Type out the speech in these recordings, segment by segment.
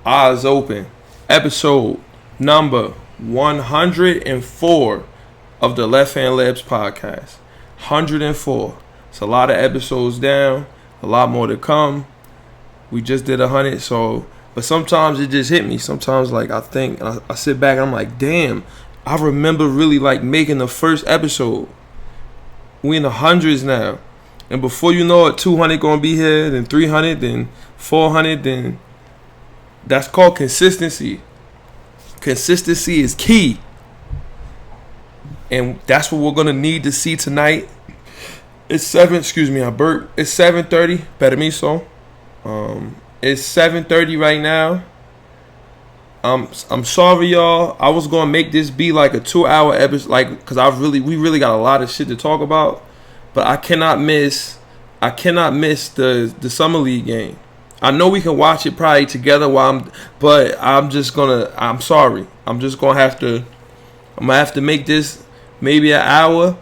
Eyes open. Episode number 104 of the Left Hand Labs podcast. 104. It's a lot of episodes down, a lot more to come. We just did 100, but sometimes it just hit me. Sometimes, like, I think, and I sit back and I'm like, damn, I remember really, like, making the first episode. We in the hundreds now. And before you know it, 200 gonna be here, then 300, then 400, then that's called consistency. Consistency is key. And that's what we're gonna need to see tonight. It's 7:30. Better me so. It's 7:30 right now. I'm sorry, y'all. I was gonna make this be like a 2-hour episode, like, cause we really got a lot of shit to talk about. But I cannot miss the Summer League game. I know we can watch it probably together but I'm sorry. I'm gonna have to make this maybe an hour.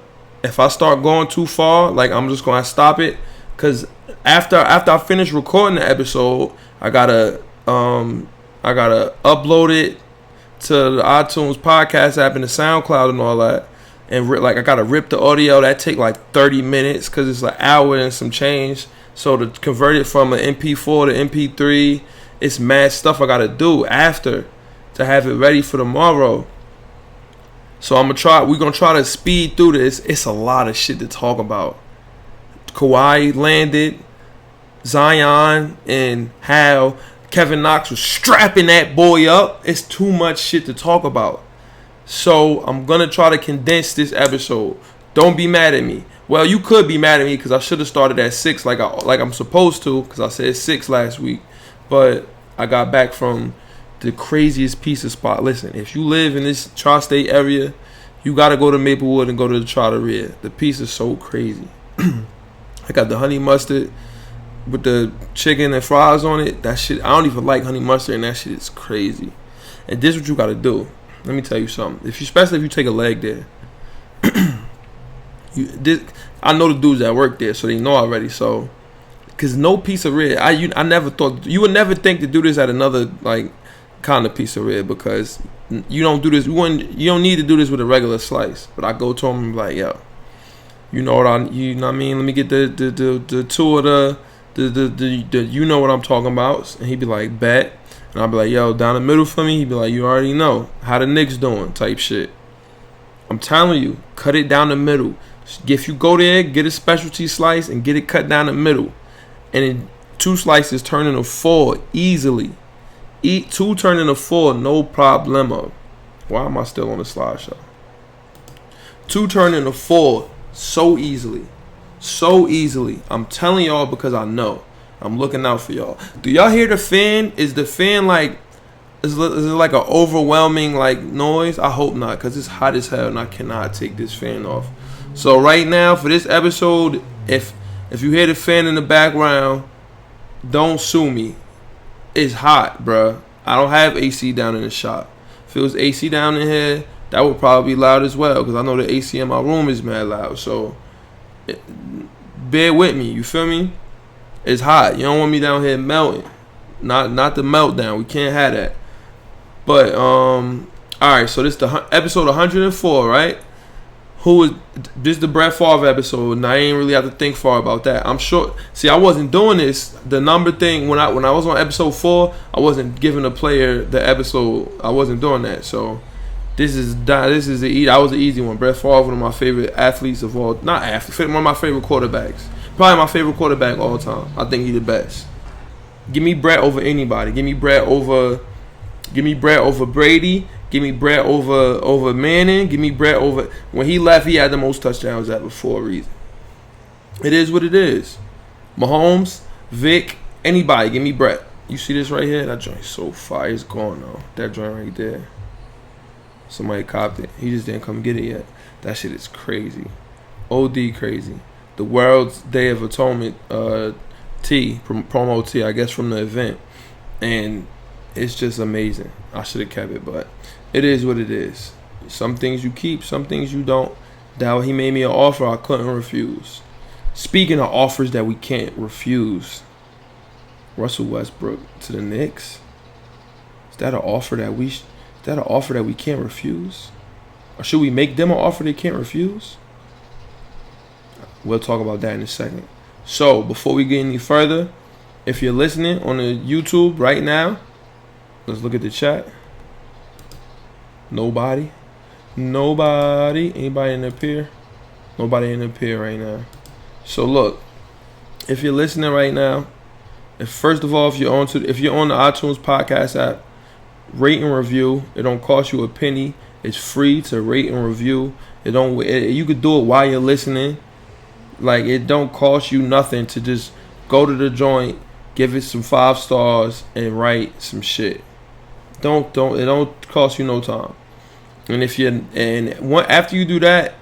If I start going too far, like, I'm just gonna stop it. Cause after I finish recording the episode, I gotta upload it to the iTunes podcast app and the Soundcloud and all that. And I gotta rip the audio. That take like 30 minutes because it's an hour and some change. So to convert it from an MP4 to MP3, it's mad stuff I gotta do after to have it ready for tomorrow. So we're gonna try to speed through this. It's a lot of shit to talk about. Kawhi landed, Zion, and how Kevin Knox was strapping that boy up. It's too much shit to talk about. So I'm gonna try to condense this episode. Don't be mad at me. Well, you could be mad at me because I should have started at 6 like I'm supposed to, because I said 6 last week. But I got back from the craziest pizza spot. Listen, if you live in this tri-state area, you gotta go to Maplewood and go to the Trattoria. The pizza's so crazy. I got the honey mustard with the chicken and fries on it. That shit, I don't even like honey mustard, and that shit is crazy. And this is what you gotta do. Let me tell you something. Especially if you take a leg there. I know the dudes that work there, so they know already. So, cause no pizzeria, I never thought you would never think to do this at another like kind of pizzeria, because you don't do this. You don't need to do this with a regular slice. But I go to them and be like, yo, you know what I mean? Let me get the two of the you know what I'm talking about. And he'd be like, bet. And I'll be like, yo, down the middle for me. He'd be like, you already know how the Knicks doing, type shit. I'm telling you, cut it down the middle. If you go there, get a specialty slice and get it cut down the middle. And then 2 slices turn into 4 easily. Eat 2 turn into 4, no problemo. Why am I still on the slideshow? 2 turn into 4 so easily. So easily. I'm telling y'all because I know. I'm looking out for y'all. Do y'all hear the fan? Is the fan like... Is it like an overwhelming like noise? I hope not, because it's hot as hell and I cannot take this fan off. So right now for this episode, if you hear the fan in the background, don't sue me. It's hot, bruh. I don't have AC down in the shop. If it was AC down in here, that would probably be loud as well, because I know the AC in my room is mad loud. So bear with me, you feel me? It's hot. You don't want me down here melting. Not the meltdown. We can't have that. But alright, so this is the episode 104, right? This is the Brett Favre episode, and I ain't really have to think far about that. I'm sure. See, I wasn't doing this, the number thing, when I was on episode 4, I wasn't giving the player the episode. I wasn't doing that. So that was the easy one. Brett Favre, one of my favorite athletes of all, not athlete, one of my favorite quarterbacks. Probably my favorite quarterback all time. I think he's the best. Give me Brett over anybody. Give me Brett over Brady. Give me Brett over Manning. Give me Brett over... When he left, he had the most touchdowns ever for a reason. It is what it is. Mahomes, Vic, anybody. Give me Brett. You see this right here? That joint's so fire. It's gone, though. That joint right there. Somebody copped it. He just didn't come get it yet. That shit is crazy. OD crazy. The World's Day of Atonement promo T, I guess, from the event. And it's just amazing. I should have kept it, but it is what it is. Some things you keep, some things you don't. That he made me an offer I couldn't refuse. Speaking of offers that we can't refuse, Russell Westbrook to the Knicks. Is that an offer that we can't refuse? Or should we make them an offer they can't refuse? We'll talk about that in a second. So, before we get any further, if you're listening on the YouTube right now, let's look at the chat. Nobody. Anybody in the pier? Nobody in the pier right now. So look, if you're listening right now, first of all, if you're on the iTunes podcast app, rate and review. It don't cost you a penny. It's free to rate and review. You could do it while you're listening. Like, it don't cost you nothing to just go to the joint, give it some 5 stars, and write some shit. It don't cost you no time. And after you do that,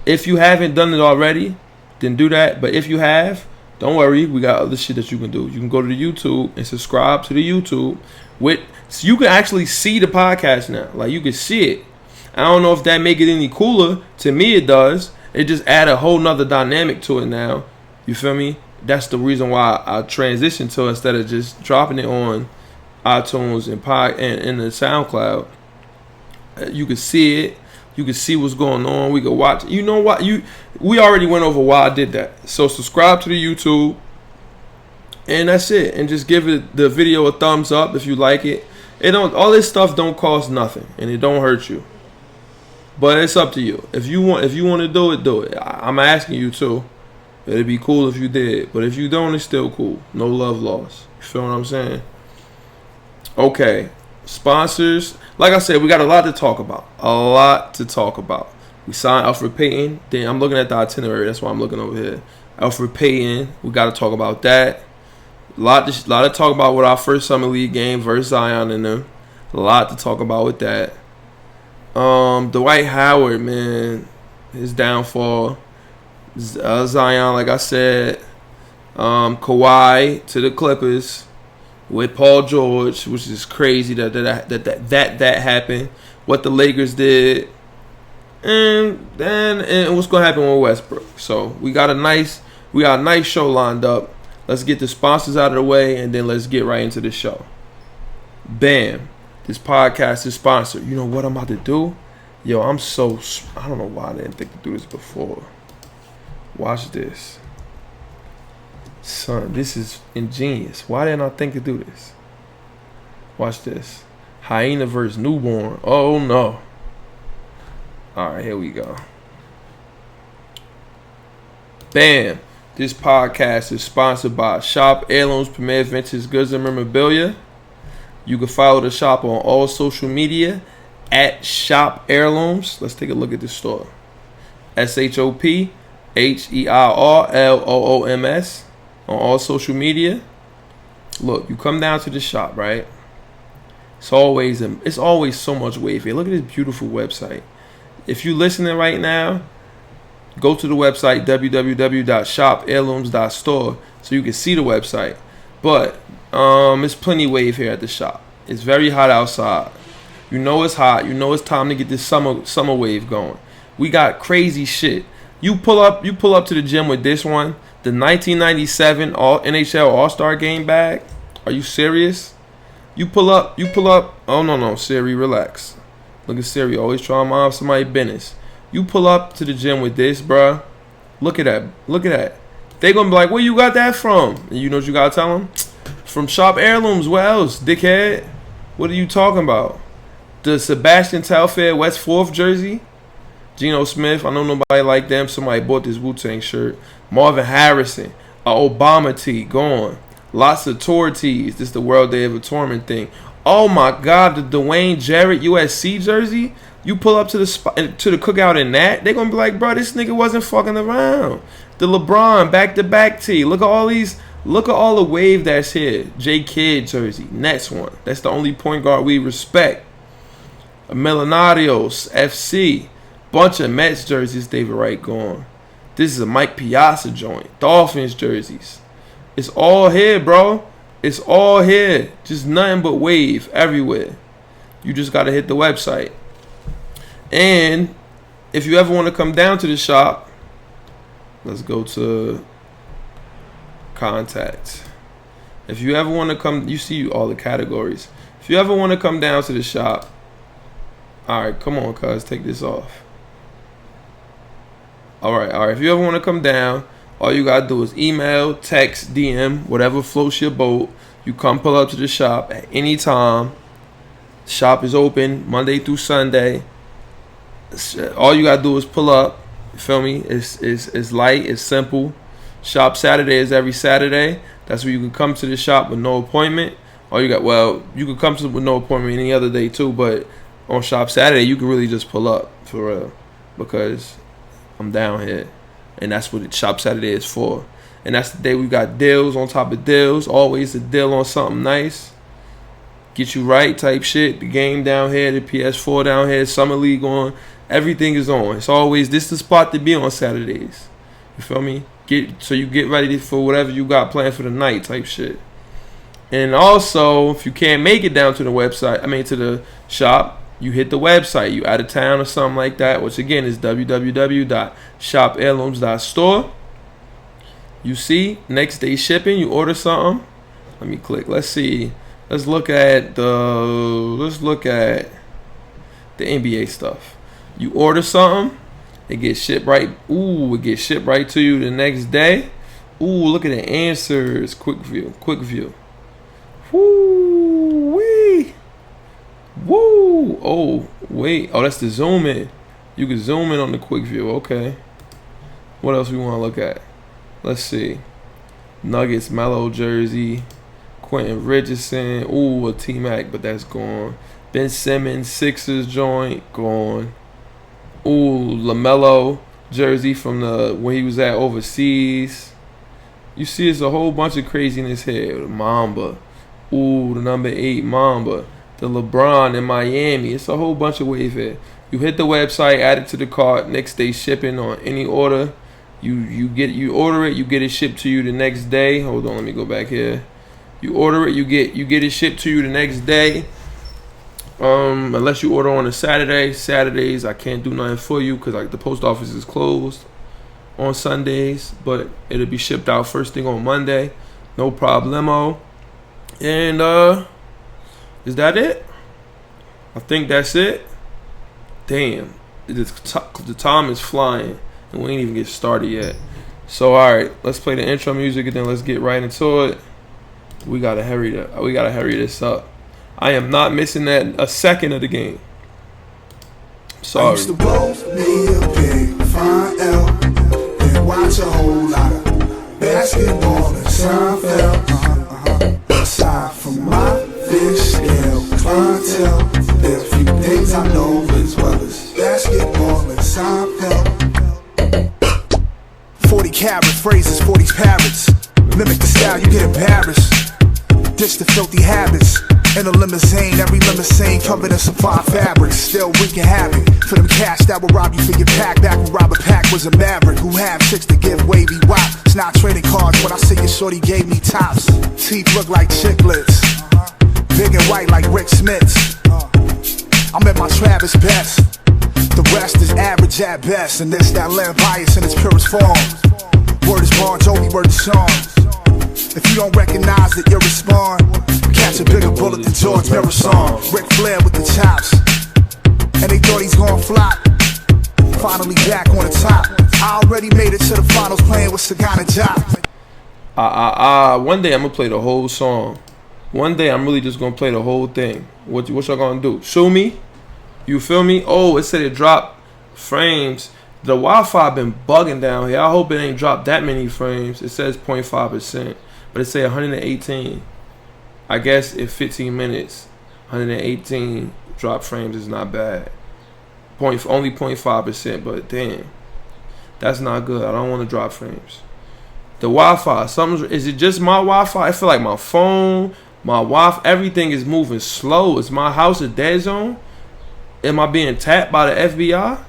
if you haven't done it already, then do that. But if you have, don't worry, we got other shit that you can do. You can go to the YouTube and subscribe to the YouTube. So you can actually see the podcast now. Like, you can see it. I don't know if that make it any cooler. To me, it does. It just add a whole nother dynamic to it now. You feel me? That's the reason why I transitioned to, instead of just dropping it on iTunes and the Soundcloud. You can see it. You can see what's going on. We can watch. You know what? We already went over why I did that. So subscribe to the YouTube, and that's it. And just give the video a thumbs up if you like it. All this stuff don't cost nothing, and it don't hurt you. But it's up to you. If you want to do it, do it. I'm asking you to. It'd be cool if you did, but if you don't, it's still cool. No love lost. You feel what I'm saying? Okay. Sponsors. Like I said, we got a lot to talk about. We signed Alfred Payton. Then I'm looking at the itinerary. That's why I'm looking over here. Alfred Payton. We got to talk about that. A lot to talk about with our first Summer League game versus Zion and them. A lot to talk about with that. Dwight Howard, man, his downfall. Zion, like I said. Kawhi to the Clippers with Paul George, which is crazy that happened. What the Lakers did, and what's gonna happen with Westbrook. So we got a nice show lined up. Let's get the sponsors out of the way, and then let's get right into the show. Bam. This podcast is sponsored. You know what I'm about to do? Yo, I don't know why I didn't think to do this before. Watch this. Son, this is ingenious. Why didn't I think to do this? Watch this. Hyena versus Newborn. Oh, no. All right, here we go. Bam. This podcast is sponsored by Shop Heirlooms, Premier Vintage Goods and Memorabilia. You can follow the shop on all social media at Shop Heirlooms. Let's take a look at the store. ShopHeirlooms on all social media. Look, you come down to the shop, right? It's always so much wavy. Look at this beautiful website. If you're listening right now, go to the website www.shopheirlooms.store so you can see the website. But it's plenty wave here at the shop. It's very hot outside. You know it's hot. You know it's time to get this summer wave going. We got crazy shit. You pull up to the gym with this one, the 1997 NHL All-Star Game bag. Are you serious? You pull up. Oh no, Siri, relax. Look at Siri, always trying to mind somebody's business. You pull up to the gym with this, bruh. Look at that. They gonna be like, where you got that from? And you know what you gotta tell them? From Shop Heirlooms. Where else, dickhead? What are you talking about? The Sebastian Telfair West 4th jersey? Geno Smith, I know nobody like them. Somebody bought this Wu-Tang shirt. Marvin Harrison, a Obama tee, gone. Lots of tour tees. This is the World Day of a Tournament thing. Oh my God, the Dwayne Jarrett USC jersey. You pull up to the cookout in that, they're gonna be like, bro, this nigga wasn't fucking around. The LeBron back-to-back tee. Look at all the wave that's here. J Kidd jersey, Nets one. That's the only point guard we respect. Melanarios FC. Bunch of Mets jerseys, David Wright gone. This is a Mike Piazza joint. Dolphins jerseys. It's all here, bro. It's all here. Just nothing but wave everywhere. You just got to hit the website. And if you ever want to come down to the shop, let's go to contact. If you ever want to come, you see all the categories. If you ever want to come down to the shop, all right, come on, cuz, take this off. All right. If you ever want to come down, all you gotta do is email, text, DM, whatever floats your boat. You come pull up to the shop at any time. The shop is open Monday through Sunday. All you gotta do is pull up. You feel me? It's light. It's simple. Shop Saturday is every Saturday. That's where you can come to the shop with no appointment. You can come to with no appointment any other day too, but on Shop Saturday you can really just pull up for real, because I'm down here, and that's what Shop Saturday is for. And that's the day we got deals on top of deals. Always a deal on something nice. Get you right type shit. The game down here, the PS4 down here, Summer League on. Everything is on. It's always this the spot to be on Saturdays. You feel me? So you get ready for whatever you got planned for the night type shit. And also, if you can't make it down to the website, to the shop, you hit the website. You out of town or something like that, which again is www.shopheirlooms.store. You see, next day shipping, you order something. Let me click. Let's see. Let's look at the NBA stuff. You order something, it gets shipped right. Ooh, it gets shipped right to you the next day. Ooh, look at the answers. Quick view. Woo wee. Woo. Oh, wait. Oh, that's the zoom in. You can zoom in on the quick view. Okay. What else we want to look at? Let's see. Nuggets, Melo jersey. Quentin Richardson. Ooh, a T-Mac, but that's gone. Ben Simmons, Sixers joint, gone. Ooh, LaMelo jersey from when he was at overseas. You see, it's a whole bunch of craziness here. The Mamba. Ooh, the number 8 Mamba. The LeBron in Miami. It's a whole bunch of waves here. You hit the website, add it to the cart. Next day shipping on any order. You order it, you get it shipped to you the next day. Hold on, let me go back here. You order it, you get it shipped to you the next day. Unless you order on a Saturday. Saturdays I can't do nothing for you because the post office is closed on Sundays, but it'll be shipped out first thing on Monday. No problemo. And is that it? I think that's it. Damn, the time is flying and we ain't even get started yet. So alright, let's play the intro music and then let's get right into it. We gotta hurry this up. I am not missing a second of the game. Sorry. I used to roll me a big fine L and watch a whole lot of basketball and Seinfeld. Aside from my fish scale clientele, there's a few things I know as well as basketball and Seinfeld. 40 carats, phrases, 40's parrots. Mimic the style, you get embarrassed. Dish the filthy habits. In a limousine, every limousine covered in supply fabrics. Still wreaking havoc for them cash that will rob you for your pack. Back when Robert Pack was a maverick who had chicks to give wavy wop. It's not trading cards when I see your shorty gave me tops. Teeth look like chiclets, big and white like Rick Smith's. I'm at my Travis best. The rest is average at best, and this that land bias in its purest form. Word is Bon Jovi, word is Sean. If you don't recognize that you respond, catch a bigger bullet than George Marathon. Ric Flair with the chops, and they thought he's gonna flop. Finally back on the top. I already made it to the finals playing with Sagana Jock. One day I'm gonna play the whole song. One day I'm really just gonna play the whole thing. What y'all gonna do? Sue me? You feel me? Oh, it said it dropped frames. The Wi-Fi been bugging down here. I hope it ain't dropped that many frames. It says 0.5%, but it say 118. I guess in 15 minutes, 118 drop frames is not bad. Only 0.5%, but damn, that's not good. I don't want to drop frames. The Wi-Fi, is it just my Wi-Fi? I feel like my phone, my Wi-Fi, everything is moving slow. Is my house a dead zone? Am I being tapped by the FBI?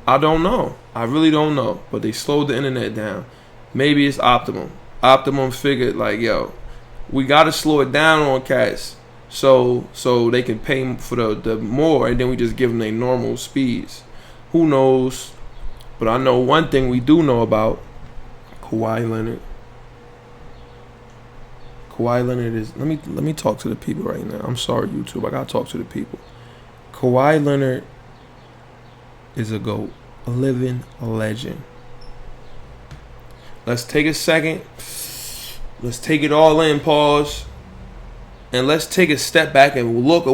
I don't know. I really don't know. But they slowed the internet down. Maybe it's Optimum. Optimum figured like, yo, we gotta slow it down on cats so they can pay for the more, and then we just give them their normal speeds. Who knows? But I know one thing we do know about Kawhi Leonard. Kawhi Leonard is. Let me talk to the people right now. I'm sorry, YouTube. I gotta talk to the people. Kawhi Leonard is a GOAT, a living legend. Let's take a second. Let's take it all in. Pause. And let's take a step back and look at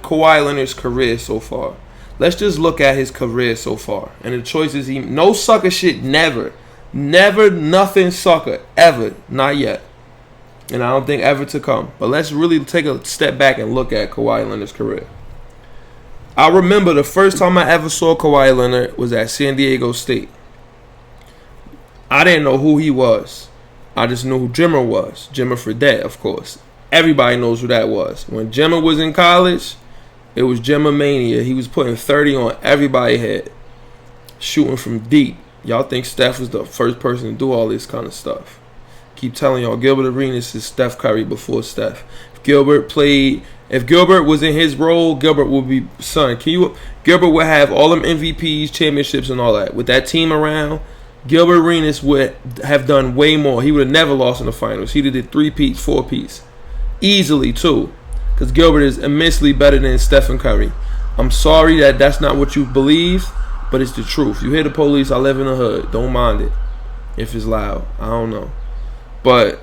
Kawhi Leonard's career so far. Let's just look at his career so far and the choices no sucker shit, never, nothing sucker, ever, not yet, and I don't think ever to come. But let's really take a step back and look at Kawhi Leonard's career. I remember the first time I ever saw Kawhi Leonard was at San Diego State. I didn't know who he was. I just knew who Jimmer was. Jimmer Fredette, of course. Everybody knows who that was. When Jimmer was in college, it was Jimmer Mania. He was putting 30 on everybody's head, shooting from deep. Y'all think Steph was the first person to do all this kind of stuff. Keep telling y'all, Gilbert Arenas is Steph Curry before Steph. If Gilbert was in his role, Gilbert would be, Gilbert would have all them MVPs, championships, and all that. With that team around, Gilbert Arenas would have done way more. He would have never lost in the finals. He'd have did 3-peats, 4-peats. Easily, too. Because Gilbert is immensely better than Stephen Curry. I'm sorry that that's not what you believe, but it's the truth. You hear the police, I live in the hood. Don't mind it. If it's loud. I don't know. But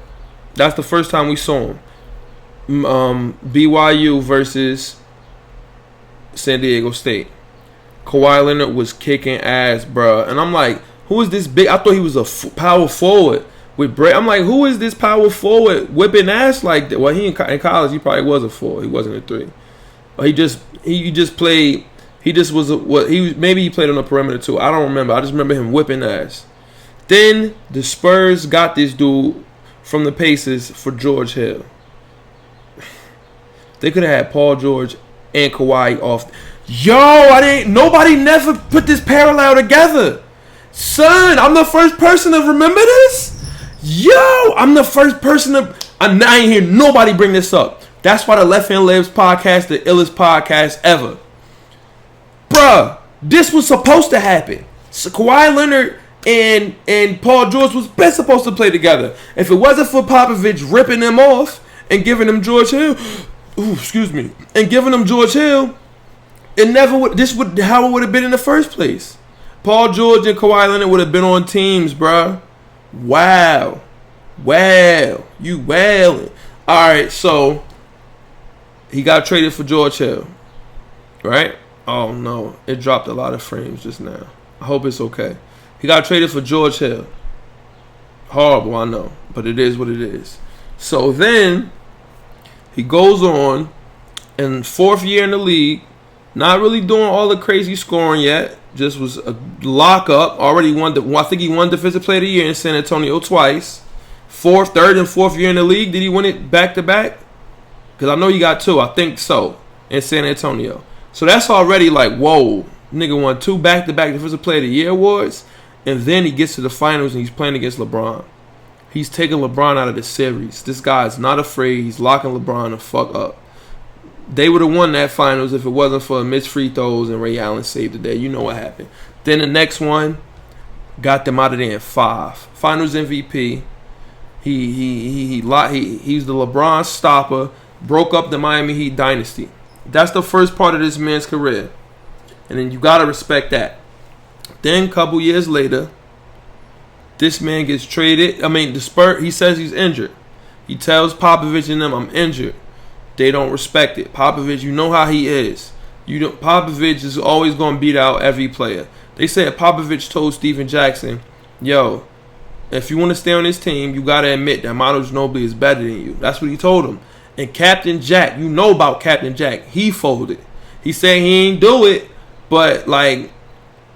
that's the first time we saw him. BYU versus San Diego State. Kawhi Leonard was kicking ass, bruh. And I'm like, who is this big? I thought he was a power forward. I'm like, who is this power forward whipping ass like that? Well, in college he probably was a 4. He wasn't a 3. He just played. He just was maybe he played on the perimeter too. I don't remember. I just remember him whipping ass. Then the Spurs got this dude from the Pacers for George Hill. They could have had Paul George and Kawhi off. Nobody never put this parallel together. Son, I'm the first person to remember this. I'm the first person to... I ain't hear nobody bring this up. That's why the Left Hand Lives podcast, the illest podcast ever. Bruh, this was supposed to happen. So Kawhi Leonard and Paul George was best supposed to play together. If it wasn't for Popovich ripping them off and giving them George Hill... and giving them George Hill, it never would... how it would have been in the first place. Paul George and Kawhi Leonard would have been on teams, bruh. Wow. You wailing. Alright, so he got traded for George Hill. Right? Oh no. It dropped a lot of frames just now. I hope it's okay. He got traded for George Hill. Horrible, I know. But it is what it is. So then he goes on in 4th year in the league. Not really doing all the crazy scoring yet. Just was a lockup. Already I think he won Defensive Player of the Year in San Antonio twice. 3rd and 4th year in the league. Did he win it back to back? Because I know he got 2. I think so. In San Antonio. So that's already like, whoa. Nigga won 2 back-to-back Defensive Player of the Year awards. And then he gets to the finals and he's playing against LeBron. He's taking LeBron out of the series. This guy is not afraid. He's locking LeBron the fuck up. They would have won that finals if it wasn't for missed free throws and Ray Allen saved the day. You know what happened. Then the next one got them out of there in 5. Finals MVP. He's the LeBron stopper. Broke up the Miami Heat dynasty. That's the first part of this man's career. And then you gotta respect that. Then a couple years later, this man gets traded. The Spurs, he says he's injured. He tells Popovich and them, I'm injured. They don't respect it. Popovich, you know how he is. Popovich is always going to beat out every player. They said Popovich told Steven Jackson, yo, if you want to stay on this team, you got to admit that Manu Ginobili is better than you. That's what he told him. And Captain Jack, you know about Captain Jack, he folded. He said he ain't do it, but like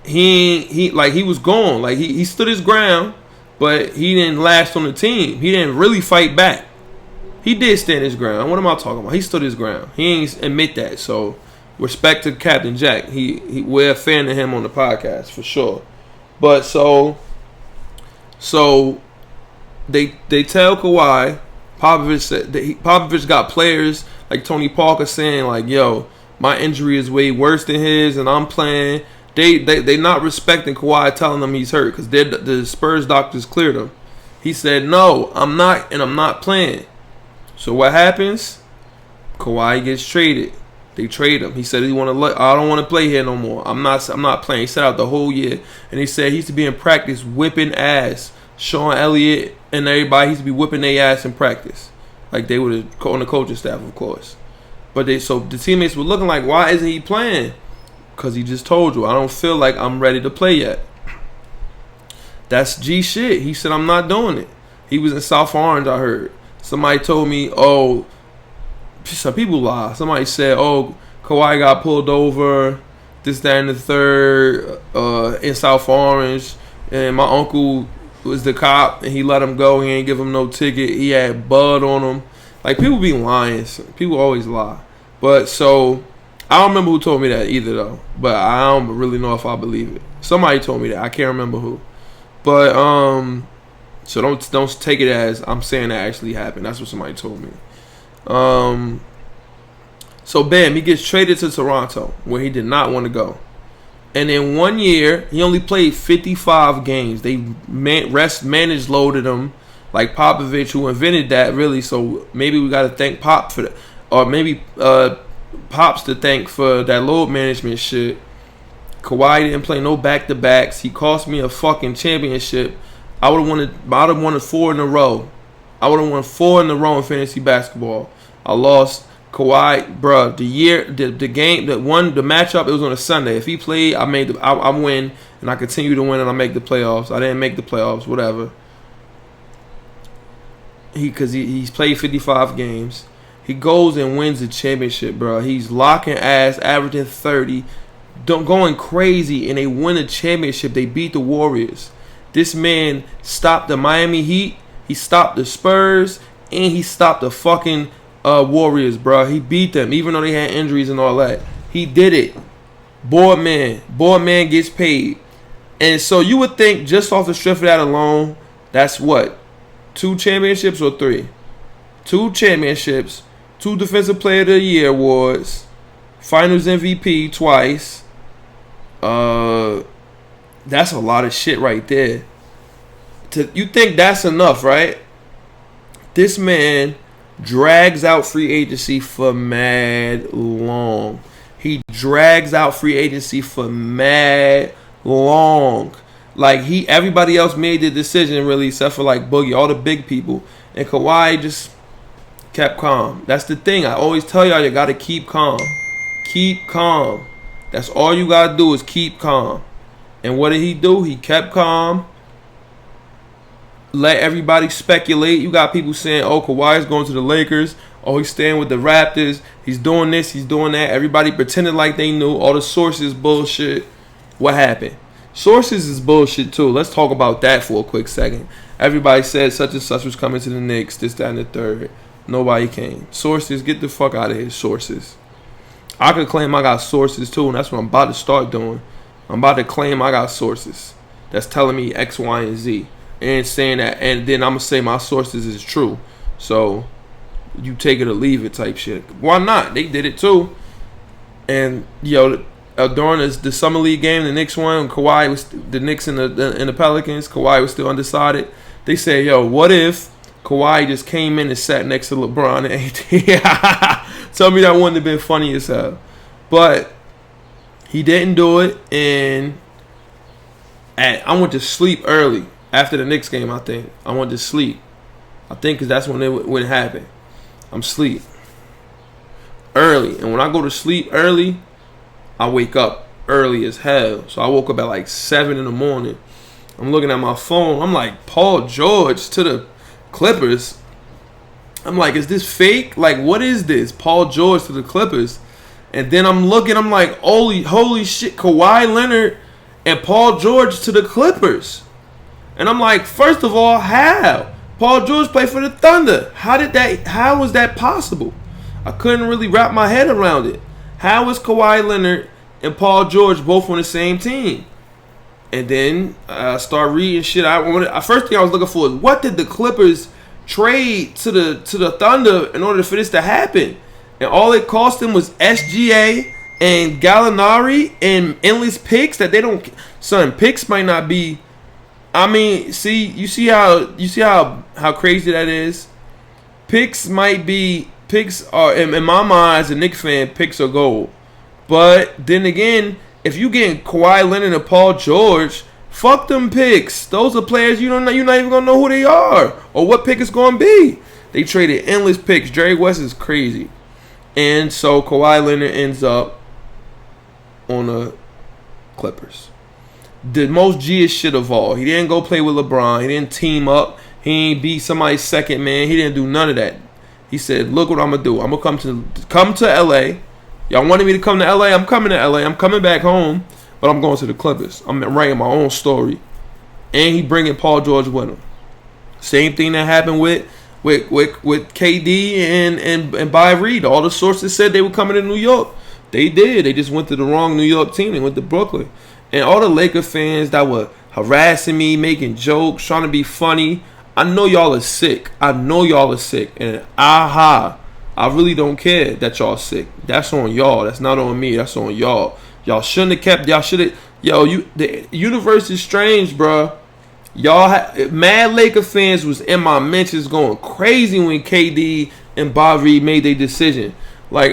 he was gone. Like he stood his ground, but he didn't last on the team. He didn't really fight back. He did stand his ground. What am I talking about? He stood his ground. He ain't admit that. So respect to Captain Jack. We're a fan of him on the podcast for sure. But so they tell Kawhi, Popovich said Popovich got players like Tony Parker saying like, yo, my injury is way worse than his and I'm playing. They not respecting Kawhi, telling them he's hurt because the Spurs doctors cleared him. He said, no, I'm not, and I'm not playing. So what happens? Kawhi gets traded. They trade him. He said I don't want to play here no more. I'm not playing. He sat out the whole year. And he said he used to be in practice whipping ass. Sean Elliott and everybody used to be whipping their ass in practice. Like they were on the coaching staff, of course. But so the teammates were looking like, why isn't he playing? Because he just told you, I don't feel like I'm ready to play yet. That's G shit. He said, I'm not doing it. He was in South Orange, I heard. Somebody told me, some people lie. Somebody said, Kawhi got pulled over, this, that, and the third, in South Orange, and my uncle was the cop, and he let him go. He ain't give him no ticket. He had bud on him. Like, people be lying. People always lie. But, so, I don't remember who told me that either, though. But I don't really know if I believe it. Somebody told me that. I can't remember who. But, so don't take it as I'm saying that actually happened. That's what somebody told me. So bam, he gets traded to Toronto, where he did not want to go. And in 1 year, he only played 55 games. They managed loaded him, like Popovich, who invented that, really. So maybe we got to thank Pop for that, or maybe Pops to thank for that load management shit. Kawhi didn't play no back-to-backs. He cost me a fucking championship. I would have wanted 4 in a row. I would have won 4 in a row in fantasy basketball. I lost. Kawhi, bruh, the game, the matchup, it was on a Sunday. If he played, I win, and I continue to win, and I make the playoffs. I didn't make the playoffs, whatever. Because he's played 55 games. He goes and wins the championship, bruh. He's locking ass, averaging 30, going crazy, and they win the championship. They beat the Warriors. This man stopped the Miami Heat. He stopped the Spurs, and he stopped the fucking Warriors, bro. He beat them, even though they had injuries and all that. He did it. Board man gets paid. And so you would think, just off the strength of that alone, that's what? 2 championships or 3? 2 championships, 2 Defensive Player of the Year awards, Finals MVP twice. That's a lot of shit right there. You think that's enough, right? This man drags out free agency for mad long. He drags out free agency for mad long. Like, everybody else made the decision, really, except for like Boogie, all the big people. And Kawhi just kept calm. That's the thing. I always tell y'all, you gotta keep calm. Keep calm. That's all you gotta do is keep calm. And what did he do? He kept calm. Let everybody speculate. You got people saying, Kawhi is going to the Lakers. He's staying with the Raptors. He's doing this. He's doing that. Everybody pretended like they knew. All the sources bullshit. What happened? Sources is bullshit too. Let's talk about that for a quick second. Everybody said such and such was coming to the Knicks. This, that, and the third. Nobody came. Sources, get the fuck out of here. Sources. I could claim I got sources too, and that's what I'm about to start doing. I'm about to claim I got sources that's telling me X, Y, and Z. And saying that, and then I'm gonna say my sources is true. So you take it or leave it type shit. Why not? They did it too. And during the summer league game, the Knicks won. Kawhi was the Knicks and the Pelicans. Kawhi was still undecided. They said, what if Kawhi just came in and sat next to LeBron and AD? Tell me that wouldn't have been funny as hell. But he didn't do it, and I went to sleep early. After the Knicks game, I think. I went to sleep. I think because that's when it happened. I'm asleep early. And when I go to sleep early, I wake up early as hell. So I woke up at like 7 in the morning. I'm looking at my phone. I'm like, Paul George to the Clippers. I'm like, is this fake? Like, what is this? Paul George to the Clippers. And then I'm looking. I'm like, holy shit. Kawhi Leonard and Paul George to the Clippers. And I'm like, first of all, how? Paul George played for the Thunder. How was that possible? I couldn't really wrap my head around it. How was Kawhi Leonard and Paul George both on the same team? And then I start reading shit. First thing I was looking for is, what did the Clippers trade to the Thunder in order for this to happen? And all it cost them was SGA and Gallinari and endless picks that they don't. Son, picks might not be. I mean, you see how crazy that is. Picks are in my mind as a Knicks fan. Picks are gold, but then again, if you getting Kawhi Leonard and Paul George, fuck them picks. Those are players you don't know. You're not even gonna know who they are or what pick it's gonna be. They traded endless picks. Jerry West is crazy, and so Kawhi Leonard ends up on the Clippers. The most G-ish shit of all. He didn't go play with LeBron. He didn't team up. He ain't be somebody's second man. He didn't do none of that. He said, "Look what I'm gonna do. I'm gonna come to LA. Y'all wanted me to come to LA. I'm coming to LA. I'm coming back home, but I'm going to the Clippers. I'm writing my own story." And he bringing Paul George with him. Same thing that happened with KD and By Reed. All the sources said they were coming to New York. They did. They just went to the wrong New York team. They went to Brooklyn. And all the Laker fans that were harassing me, making jokes, trying to be funny, I know y'all are sick. And I really don't care that y'all sick. That's on y'all. That's not on me. That's on y'all. Y'all shouldn't have kept. Y'all should have. The universe is strange, bruh. Mad Laker fans was in my mentions going crazy when KD and Bobby made their decision. Like,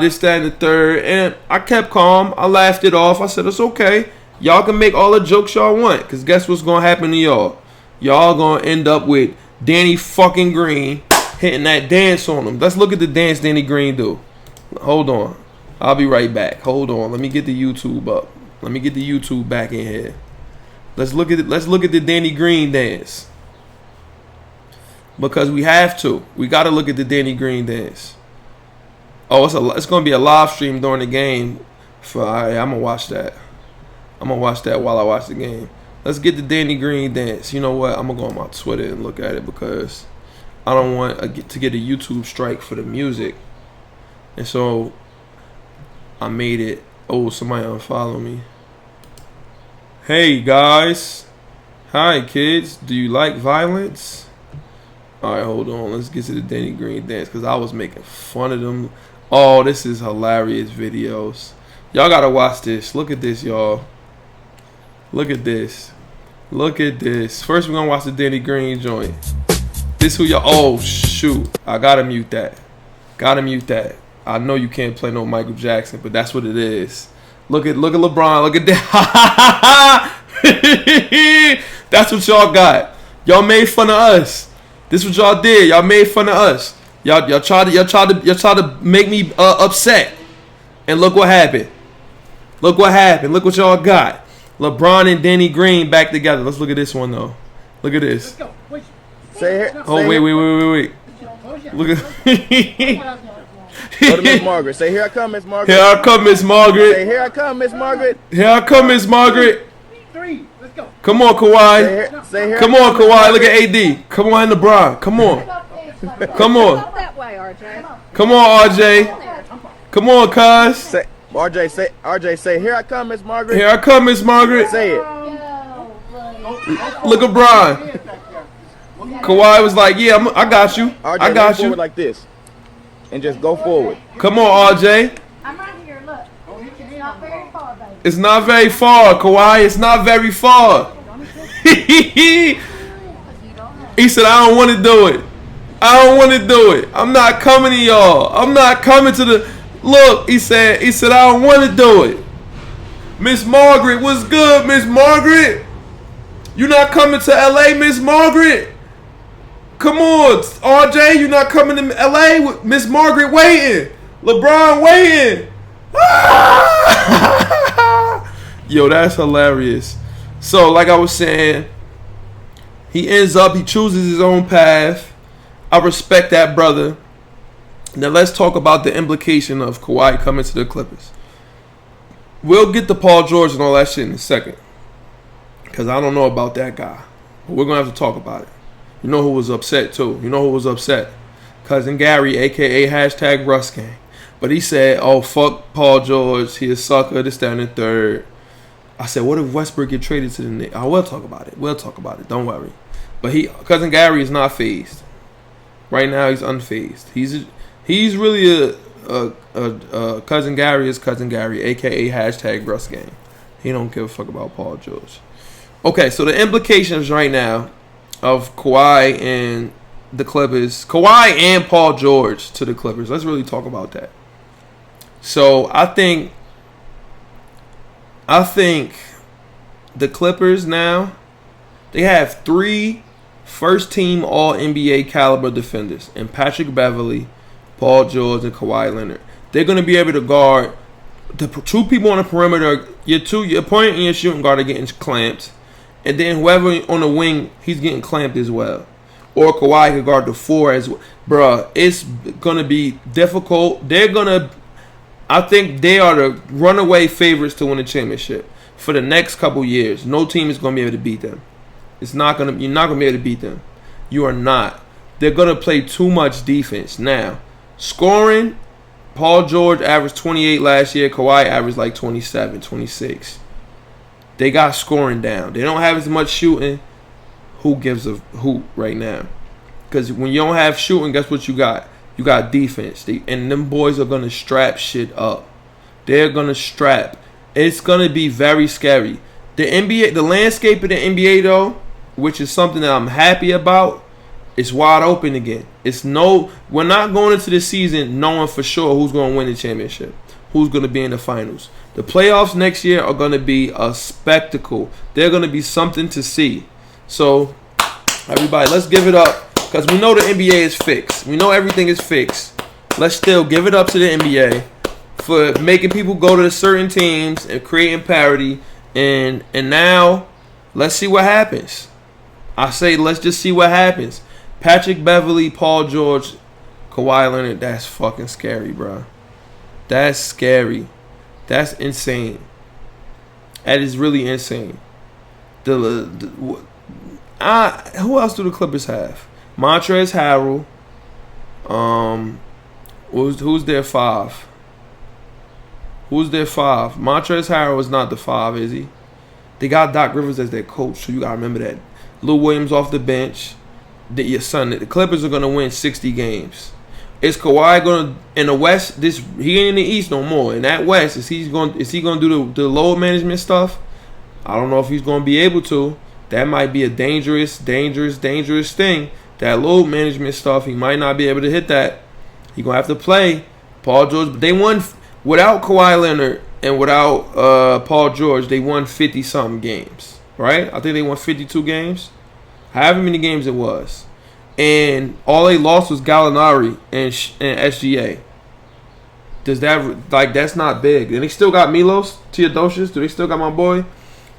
this, that, and the third. And I kept calm. I laughed it off. I said, it's okay. Y'all can make all the jokes y'all want. Because guess what's going to happen to y'all? Y'all going to end up with Danny fucking Green hitting that dance on him. Let's look at the dance Danny Green do. Hold on. I'll be right back. Hold on. Let me get the YouTube up. Let me get the YouTube back in here. Let's look at the Danny Green dance. Because we have to. We got to look at the Danny Green dance. Oh, it's going to be a live stream during the game. I'm going to watch that. I'm going to watch that while I watch the game. Let's get the Danny Green dance. You know what? I'm going to go on my Twitter and look at it because I don't want to get a YouTube strike for the music. And so I made it. Oh, somebody unfollow me. Hey, guys. Hi, kids. Do you like violence? All right, hold on. Let's get to the Danny Green dance because I was making fun of them. Oh, this is hilarious videos. Y'all got to watch this. Look at this, y'all. Look at this. Look at this. First, we're going to watch the Danny Green joint. This who y'all... Oh, shoot. I got to mute that. Got to mute that. I know you can't play no Michael Jackson, but that's what it is. Look at LeBron. Look at that. That's what y'all got. Y'all made fun of us. This what y'all did. Y'all made fun of us. Y'all tried to make me upset. And look what happened. Look what happened. Look what y'all got. LeBron and Danny Green back together. Let's look at this one though. Look at this. Let's go. Say it. Oh wait. Look at Go to Miss Margaret. Say, here I come, Miss Margaret. Here I come, Miss Margaret. Say, here I come, Miss Margaret. Here I come, Miss Margaret. 3, let's go. Come on, Kawhi. Say here come on, Kawhi. Look at AD. Come on, LeBron. Come on. Come on. That way, RJ. Come on, RJ. Come on, cuz. Say, RJ, say, here I come, Miss Margaret. Here I come, Miss Margaret. Say it. Look at Brian. Kawhi was like, yeah, I got you. RJ, I got you. like this. And just go forward. Come on, RJ. I'm right here, look. It's not very far, baby. It's not very far, Kawhi. It's not very far. He said, I don't want to do it. I don't want to do it. I'm not coming to y'all. I'm not coming to the... Look, he said, I don't want to do it. Miss Margaret, what's good, Miss Margaret? You not coming to LA, Miss Margaret? Come on, RJ, you not coming to LA with Miss Margaret waiting. LeBron waiting. Yo, that's hilarious. So, like I was saying, he chooses his own path. I respect that, brother. Now, let's talk about the implication of Kawhi coming to the Clippers. We'll get to Paul George and all that shit in a second. Because I don't know about that guy. But we're going to have to talk about it. You know who was upset, too? You know who was upset? Cousin Gary, a.k.a. hashtag Russ Gang. But he said, oh, fuck Paul George. He a sucker, this, that, and the third. I said, what if Westbrook get traded to the Knicks? Oh, we'll talk about it. We'll talk about it. Don't worry. But Cousin Gary is not phased. Right now, he's unfazed. He's really a Cousin Gary is Cousin Gary, a.k.a. hashtag Russ Gang. He don't give a fuck about Paul George. Okay, so the implications right now of Kawhi and the Clippers. Kawhi and Paul George to the Clippers. Let's really talk about that. So I think the Clippers now, they have 3 first-team All-NBA caliber defenders in Patrick Beverley, Paul George, and Kawhi Leonard. They're going to be able to guard the 2 people on the perimeter. Your point and your shooting guard are getting clamped. And then whoever on the wing, he's getting clamped as well. Or Kawhi can guard the 4 as well. Bruh, it's going to be difficult. I think they are the runaway favorites to win the championship for the next couple years. No team is going to be able to beat them. You're not going to be able to beat them. You are not. They're going to play too much defense. Now, scoring, Paul George averaged 28 last year. Kawhi averaged like 27, 26. They got scoring down. They don't have as much shooting. Who gives a hoot right now? Because when you don't have shooting, guess what you got? You got defense. And them boys are going to strap shit up. They're going to strap. It's going to be very scary. The NBA, the landscape of the NBA, though, which is something that I'm happy about, it's wide open again. We're not going into the season knowing for sure who's going to win the championship, who's going to be in the finals. The playoffs next year are going to be a spectacle. They're going to be something to see. So, everybody, let's give it up because we know the NBA is fixed. We know everything is fixed. Let's still give it up to the NBA for making people go to certain teams and creating parity. And now, let's see what happens. I say let's just see what happens. Patrick Beverley, Paul George, Kawhi Leonard, that's fucking scary, bro. That's scary. That's insane. That is really insane. Who else do the Clippers have? Montrezl Harrell. Who's their 5? Who's their 5? Montrezl Harrell is not the 5, is he? They got Doc Rivers as their coach, so you gotta remember that. Lou Williams off the bench. The Clippers are gonna win 60 games. Is Kawhi gonna in the West? He ain't in the East no more. In that West, is he gonna do the load management stuff? I don't know if he's gonna be able to. That might be a dangerous thing. That load management stuff, he might not be able to hit that. He gonna have to play. Paul George, they won without Kawhi Leonard and without Paul George. They won 50-something games, right? I think they won 52 games. However many games it was. And all they lost was Gallinari and SGA. That's not big. And they still got Milos Teodosic. Do they still got my boy?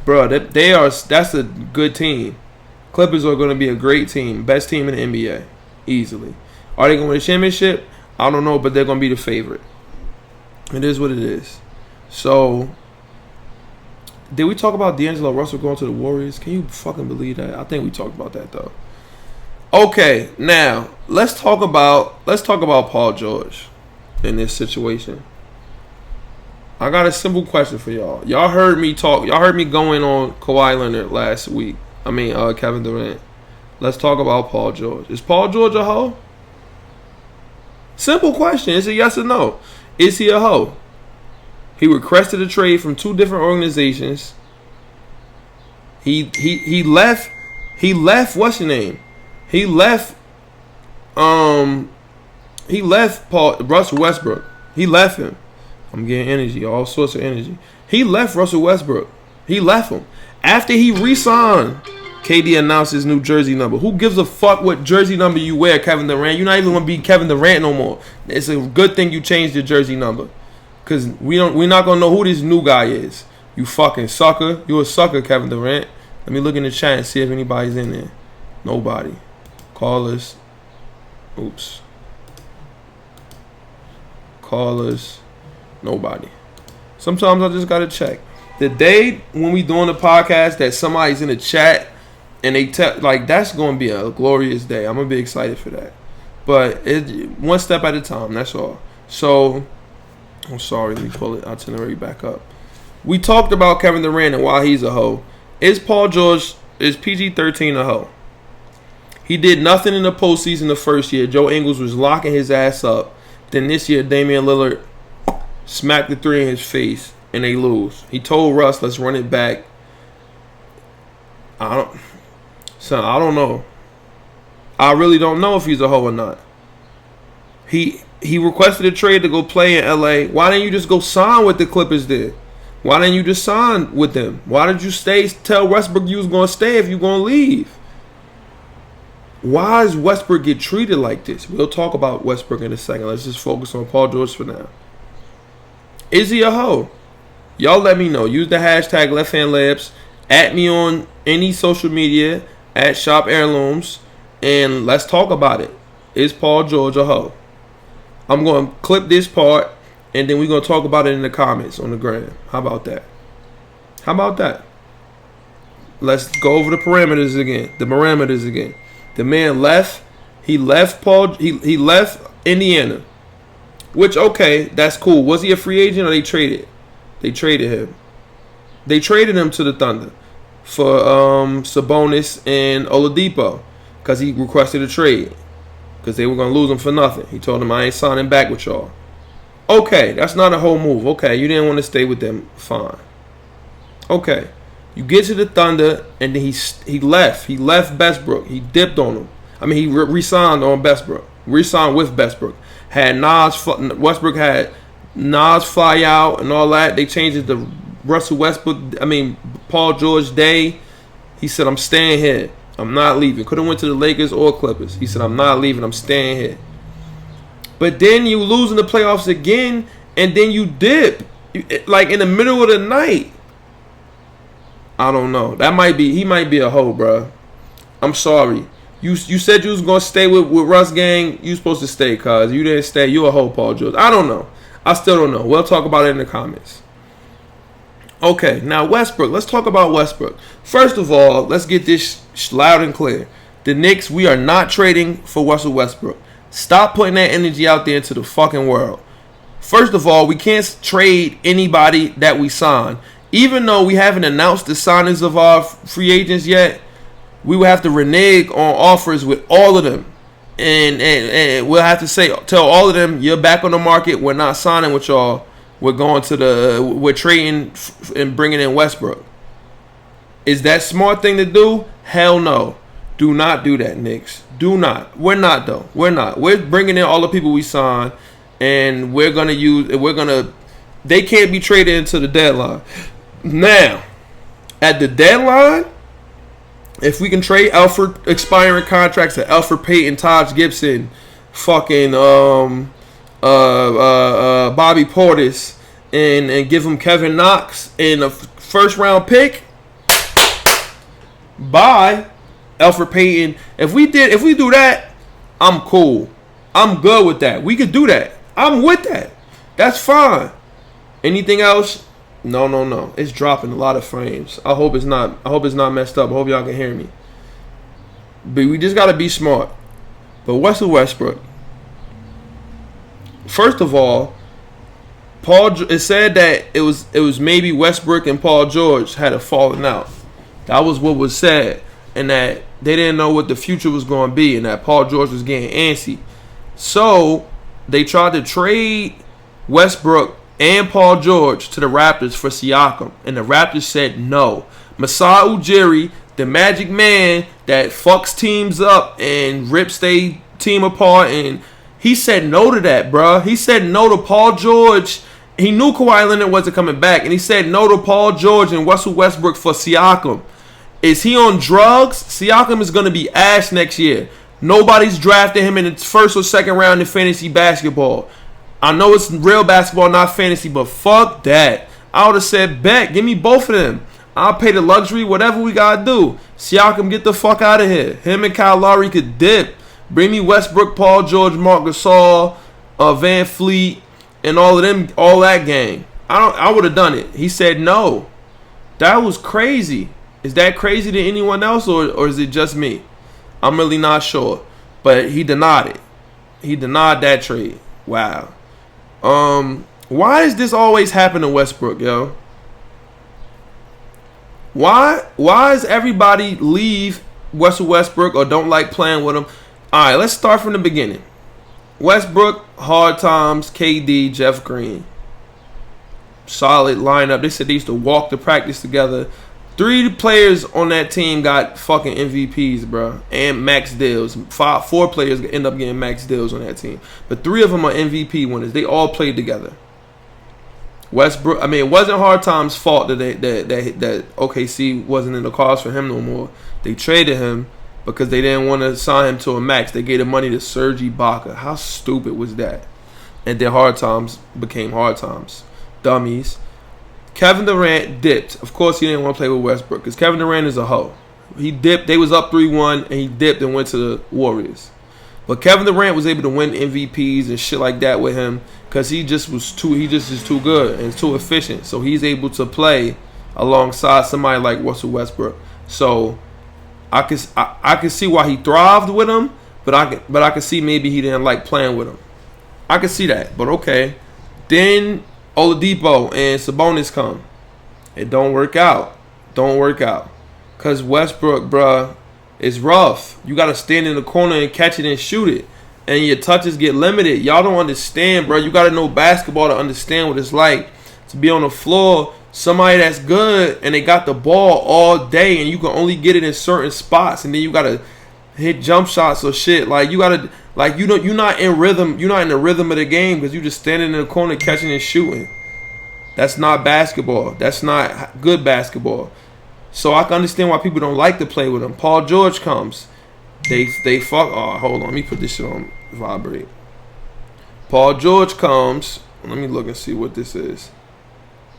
Bro, that's a good team. Clippers are going to be a great team. Best team in the NBA. Easily. Are they going to win a championship? I don't know, but they're going to be the favorite. It is what it is. So, did we talk about D'Angelo Russell going to the Warriors? Can you fucking believe that? I think we talked about that, though. Okay, now let's talk about Paul George in this situation. I got a simple question for y'all. Y'all heard me going on Kawhi Leonard last week. Kevin Durant. Let's talk about Paul George. Is Paul George a hoe? Simple question. Is it yes or no? Is he a hoe? He requested a trade from 2 different organizations. He left. What's your name? He left Russell Westbrook. He left him. I'm getting energy, all sorts of energy. He left Russell Westbrook. He left him. After he re-signed, KD announced his new jersey number. Who gives a fuck what jersey number you wear, Kevin Durant? You're not even going to be Kevin Durant no more. It's a good thing you changed your jersey number. Because we're not going to know who this new guy is. You fucking sucker. You a sucker, Kevin Durant. Let me look in the chat and see if anybody's in there. Nobody. Callers. Oops. Callers. Nobody. Sometimes I just got to check. The day when we doing the podcast that somebody's in the chat and they that's going to be a glorious day. I'm going to be excited for that. But one step at a time, that's all. So, I'm sorry, let me pull the itinerary back up. We talked about Kevin Durant and why he's a hoe. Is PG13 a hoe? He did nothing in the postseason the first year. Joe Ingles was locking his ass up. Then this year, Damian Lillard smacked the 3 in his face, and they lose. He told Russ, let's run it back. I don't know. I really don't know if he's a hoe or not. He requested a trade to go play in LA. Why didn't you just go sign with the Clippers then? Why didn't you just sign with them? Why did you stay? Tell Westbrook you was gonna stay if you gonna leave. Why does Westbrook get treated like this? We'll talk about Westbrook in a second. Let's just focus on Paul George for now. Is he a hoe? Y'all let me know. Use the hashtag LeftHandLabs. At me on any social media at Shop Heirlooms, and let's talk about it. Is Paul George a hoe? I'm going to clip this part, and then we're going to talk about it in the comments on the gram. How about that? How about that? Let's go over the parameters again. The man left. He left He left Indiana. Which, okay, that's cool. Was he a free agent or they traded? They traded him. They traded him to the Thunder for Sabonis and Oladipo because he requested a trade because they were going to lose him for nothing. He told them, I ain't signing back with y'all. Okay, that's not a whole move. Okay, you didn't want to stay with them. Fine. Okay. You get to the Thunder, and then he left. He left Westbrook. He dipped on him. I mean, he re-signed on Westbrook. Re-signed with Westbrook. Westbrook had Nas fly out and all that. They changed it to Paul George Day. He said, I'm staying here. I'm not leaving. Could have went to the Lakers or Clippers. He said, I'm not leaving. I'm staying here. But then you lose in the playoffs again, and then you dip. Like in the middle of the night. I don't know. He might be a hoe, bro. I'm sorry. You said you was going to stay with Russ gang. You supposed to stay, cuz. You didn't stay. You a hoe, Paul George. I don't know. I still don't know. We'll talk about it in the comments. Okay, now Westbrook. Let's talk about Westbrook. First of all, let's get this loud and clear. The Knicks, we are not trading for Russell Westbrook. Stop putting that energy out there into the fucking world. First of all, we can't trade anybody that we sign. Even though we haven't announced the signings of our free agents yet, we will have to renege on offers with all of them. And we'll have to tell all of them, you're back on the market. We're not signing with y'all. We're trading and bringing in Westbrook. Is that smart thing to do? Hell no. Do not do that, Knicks. Do not. We're not, though. We're not. We're bringing in all the people we signed, and they can't be traded into the deadline. Now, at the deadline, if we can trade expiring contracts to Elfrid Payton, Taj Gibson, fucking Bobby Portis, and give him Kevin Knox and a first round pick, bye, Elfrid Payton. If we do that, I'm cool. I'm good with that. We could do that. I'm with that. That's fine. Anything else? No. It's dropping a lot of frames. I hope it's not messed up. I hope y'all can hear me. But we just gotta be smart. But Russell Westbrook. First of all, it said that it was maybe Westbrook and Paul George had a falling out. That was what was said, and that they didn't know what the future was going to be, and that Paul George was getting antsy. So they tried to trade Westbrook and Paul George to the Raptors for Siakam, and the Raptors said no. Masai Ujiri, the magic man that fucks teams up and rips their team apart, and he said no to that, bruh. He said no to Paul George. He knew Kawhi Leonard wasn't coming back, and he said no to Paul George and Russell Westbrook for Siakam. Is he on drugs? Siakam is going to be ass next year. Nobody's drafted him in the first or second round in fantasy basketball. I know it's real basketball, not fantasy, but fuck that. I would have said, bet, give me both of them. I'll pay the luxury, whatever we got to do. Siakam, get the fuck out of here. Him and Kyle Lowry could dip. Bring me Westbrook, Paul George, Marc Gasol, Van Fleet, and all of them, all that gang. I would have done it. He said no. That was crazy. Is that crazy to anyone else, or is it just me? I'm really not sure. But he denied it. He denied that trade. Wow. Why does this always happen to Westbrook, yo? Why does everybody leave Russell Westbrook or don't like playing with him? All right, let's start from the beginning. Westbrook, hard times, KD, Jeff Green. Solid lineup. They said they used to walk to practice together. 3 players on that team got fucking MVPs, bro, and max deals. 4 players end up getting max deals on that team, but 3 of them are MVP winners. They all played together. Westbrook. I mean, it wasn't Hard Time's fault that that OKC wasn't in the cards for him no more. They traded him because they didn't want to sign him to a max. They gave the money to Serge Ibaka. How stupid was that? And then Hard Times became Hard Times. Dummies. Kevin Durant dipped. Of course, he didn't want to play with Westbrook because Kevin Durant is a hoe. He dipped. They was up 3-1, and he dipped and went to the Warriors. But Kevin Durant was able to win MVPs and shit like that with him because he just is too good and too efficient. So he's able to play alongside somebody like Russell Westbrook. So I can see why he thrived with him, but I can see maybe he didn't like playing with him. I can see that, but okay. Then Oladipo and Sabonis come. It don't work out. Because Westbrook, bruh, is rough. You got to stand in the corner and catch it and shoot it. And your touches get limited. Y'all don't understand, bruh. You got to know basketball to understand what it's like to be on the floor. Somebody that's good and they got the ball all day and you can only get it in certain spots. And then you got to hit jump shots or shit. Like, you got to... Like, you're not in rhythm. You're not in the rhythm of the game because you just standing in the corner catching and shooting. That's not basketball. That's not good basketball. So I can understand why people don't like to play with him. Paul George comes. They fuck. Oh, hold on. Let me put this shit on vibrate. Paul George comes. Let me look and see what this is.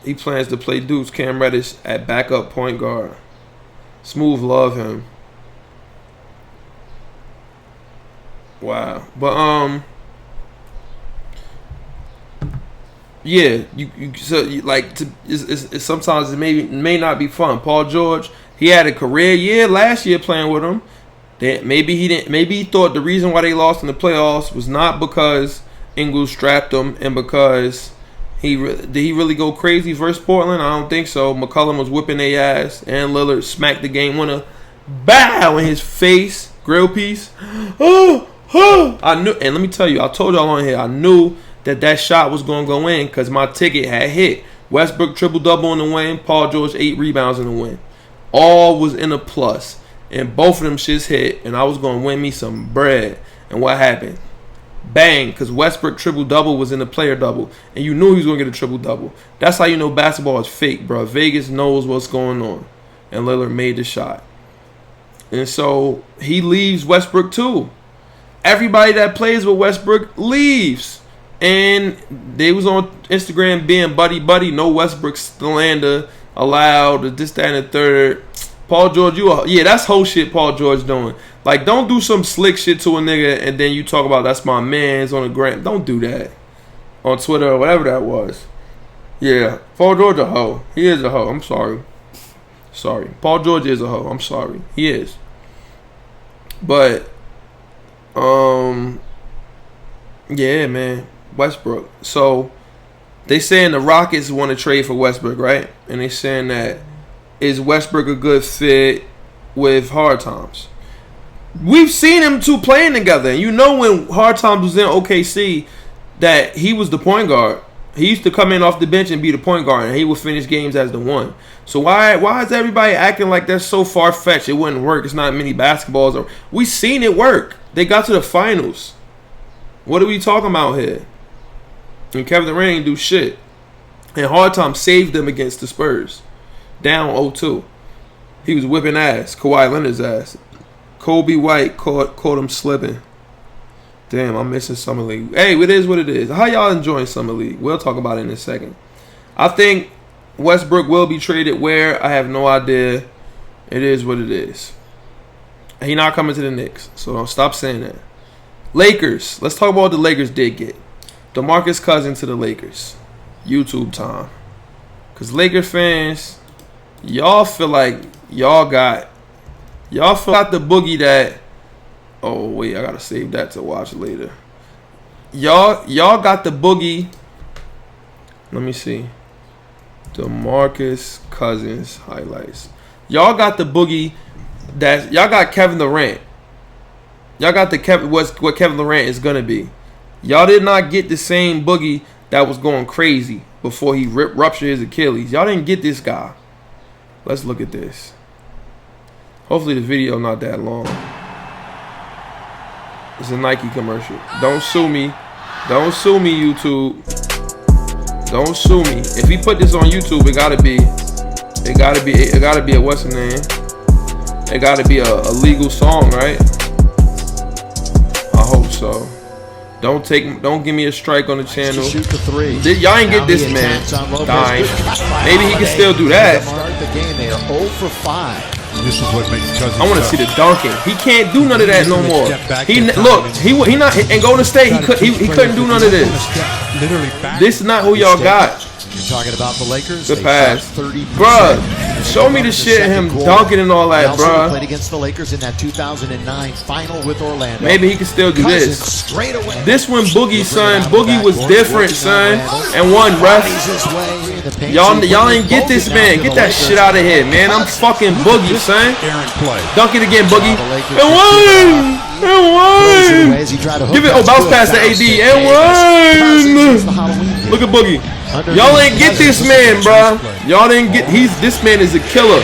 He plans to play Deuce Cam Reddish at backup point guard. Smooth love him. Wow. But yeah, it's sometimes it may not be fun. Paul George, he had a career year last year playing with him. Maybe he thought the reason why they lost in the playoffs was not because Ingles strapped him and because did he really go crazy versus Portland? I don't think so. McCollum was whipping their ass and Lillard smacked the game winner. Bow in his face, grill piece. I knew, and let me tell you, I told y'all on here, I knew that shot was going to go in because my ticket had hit. Westbrook triple-double in the win. Paul George 8 rebounds in the win. All was in a plus. And both of them shits hit, and I was going to win me some bread. And what happened? Bang, because Westbrook triple-double was in the player double. And you knew he was going to get a triple-double. That's how you know basketball is fake, bro. Vegas knows what's going on. And Lillard made the shot. And so he leaves Westbrook too. Everybody that plays with Westbrook leaves. And they was on Instagram being buddy. No Westbrook slander allowed. This, that, and the third. Paul George, that's whole shit Paul George doing. Like, don't do some slick shit to a nigga and then you talk about that's my man's on the gram. Don't do that. On Twitter or whatever that was. Yeah, Paul George a hoe. He is a hoe. I'm sorry. Paul George is a hoe. I'm sorry. He is. But, yeah, man. Westbrook. So, they saying the Rockets want to trade for Westbrook, right? And they saying that, is Westbrook a good fit with Hard Times? We've seen them two playing together. And you know when Hard Times was in OKC that he was the point guard. He used to come in off the bench and be the point guard, and he would finish games as the one. So why is everybody acting like that's so far-fetched? It wouldn't work. It's not many basketballs. We seen it work. They got to the finals. What are we talking about here? And Kevin Durant didn't do shit. And Hard Time saved them against the Spurs. Down 0-2. He was whipping ass. Kawhi Leonard's ass. Kobe White caught him slipping. Damn, I'm missing Summer League. Hey, it is what it is. How y'all enjoying Summer League? We'll talk about it in a second. I think Westbrook will be traded where? I have no idea. It is what it is. He not coming to the Knicks, so don't stop saying that. Lakers. Let's talk about what the Lakers did get. DeMarcus Cousins to the Lakers. YouTube time. Because Laker fans, y'all feel like y'all got the boogie that... Oh, wait, I got to save that to watch later. Y'all got the boogie. Let me see. DeMarcus Cousins highlights. Y'all got the boogie that... Y'all got Kevin Durant. Y'all got what Kevin Durant is going to be. Y'all did not get the same boogie that was going crazy before he ruptured his Achilles. Y'all didn't get this guy. Let's look at this. Hopefully the video not that long. It's a Nike commercial. Don't sue me. Don't sue me, YouTube. Don't sue me. If we put this on YouTube, it gotta be a what's the name? It gotta be a legal song, right? I hope so. Don't give me a strike on the channel. Shoot the three. Y'all ain't get this man dying. Maybe he can still do that. Start the game. They are 0 for 5. This is what makes Cousins. I want to see the dunking. He can't do none of that no more. He not in Golden State. He couldn't do none of this. This is not who y'all got. You're talking about the Lakers. Good pass, bruh. Show me the shit him dunking and all that, bruh. Played against the Lakers in that 2009 final with Orlando. Maybe he can still do this. This one, Boogie, son. Boogie was different, son. And one, ref. Y'all ain't get this man. Get that shit out of here, man. I'm fucking Boogie, son. Dunk it again, Boogie. And one. Give it. Oh, bounce pass to AD. And one. Look at Boogie. Y'all ain't get this man, bruh. Y'all didn't get. This man is a killer.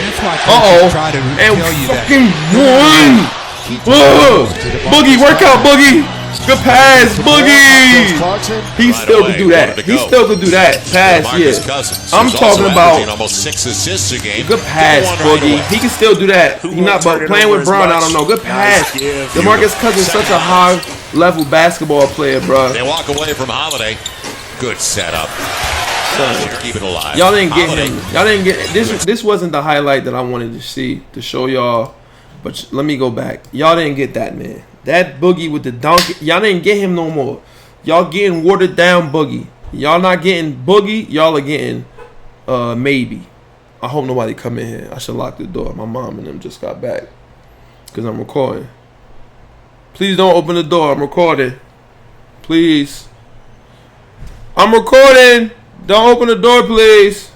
And fucking one. Boogie, work out, Boogie. Good pass, Boogie. He still could do that. He still could do that. Pass, yeah. I'm talking about good pass, Boogie. He can still do that. He not but playing with Brown. I don't know. Good pass. DeMarcus Cousins such a high level basketball player, bro. They walk away from Holiday. Good setup. Keep it alive. Y'all didn't get him. Y'all didn't get this. This wasn't the highlight that I wanted to see to show y'all. But let me go back. Y'all didn't get that, man. That Boogie with the dunk. Y'all didn't get him no more. Y'all getting watered down Boogie. Y'all not getting Boogie. Y'all are getting maybe. I hope nobody come in here. I should lock the door. My mom and them just got back because I'm recording. Please don't open the door. I'm recording. Please. I'm recording. Don't open the door, please.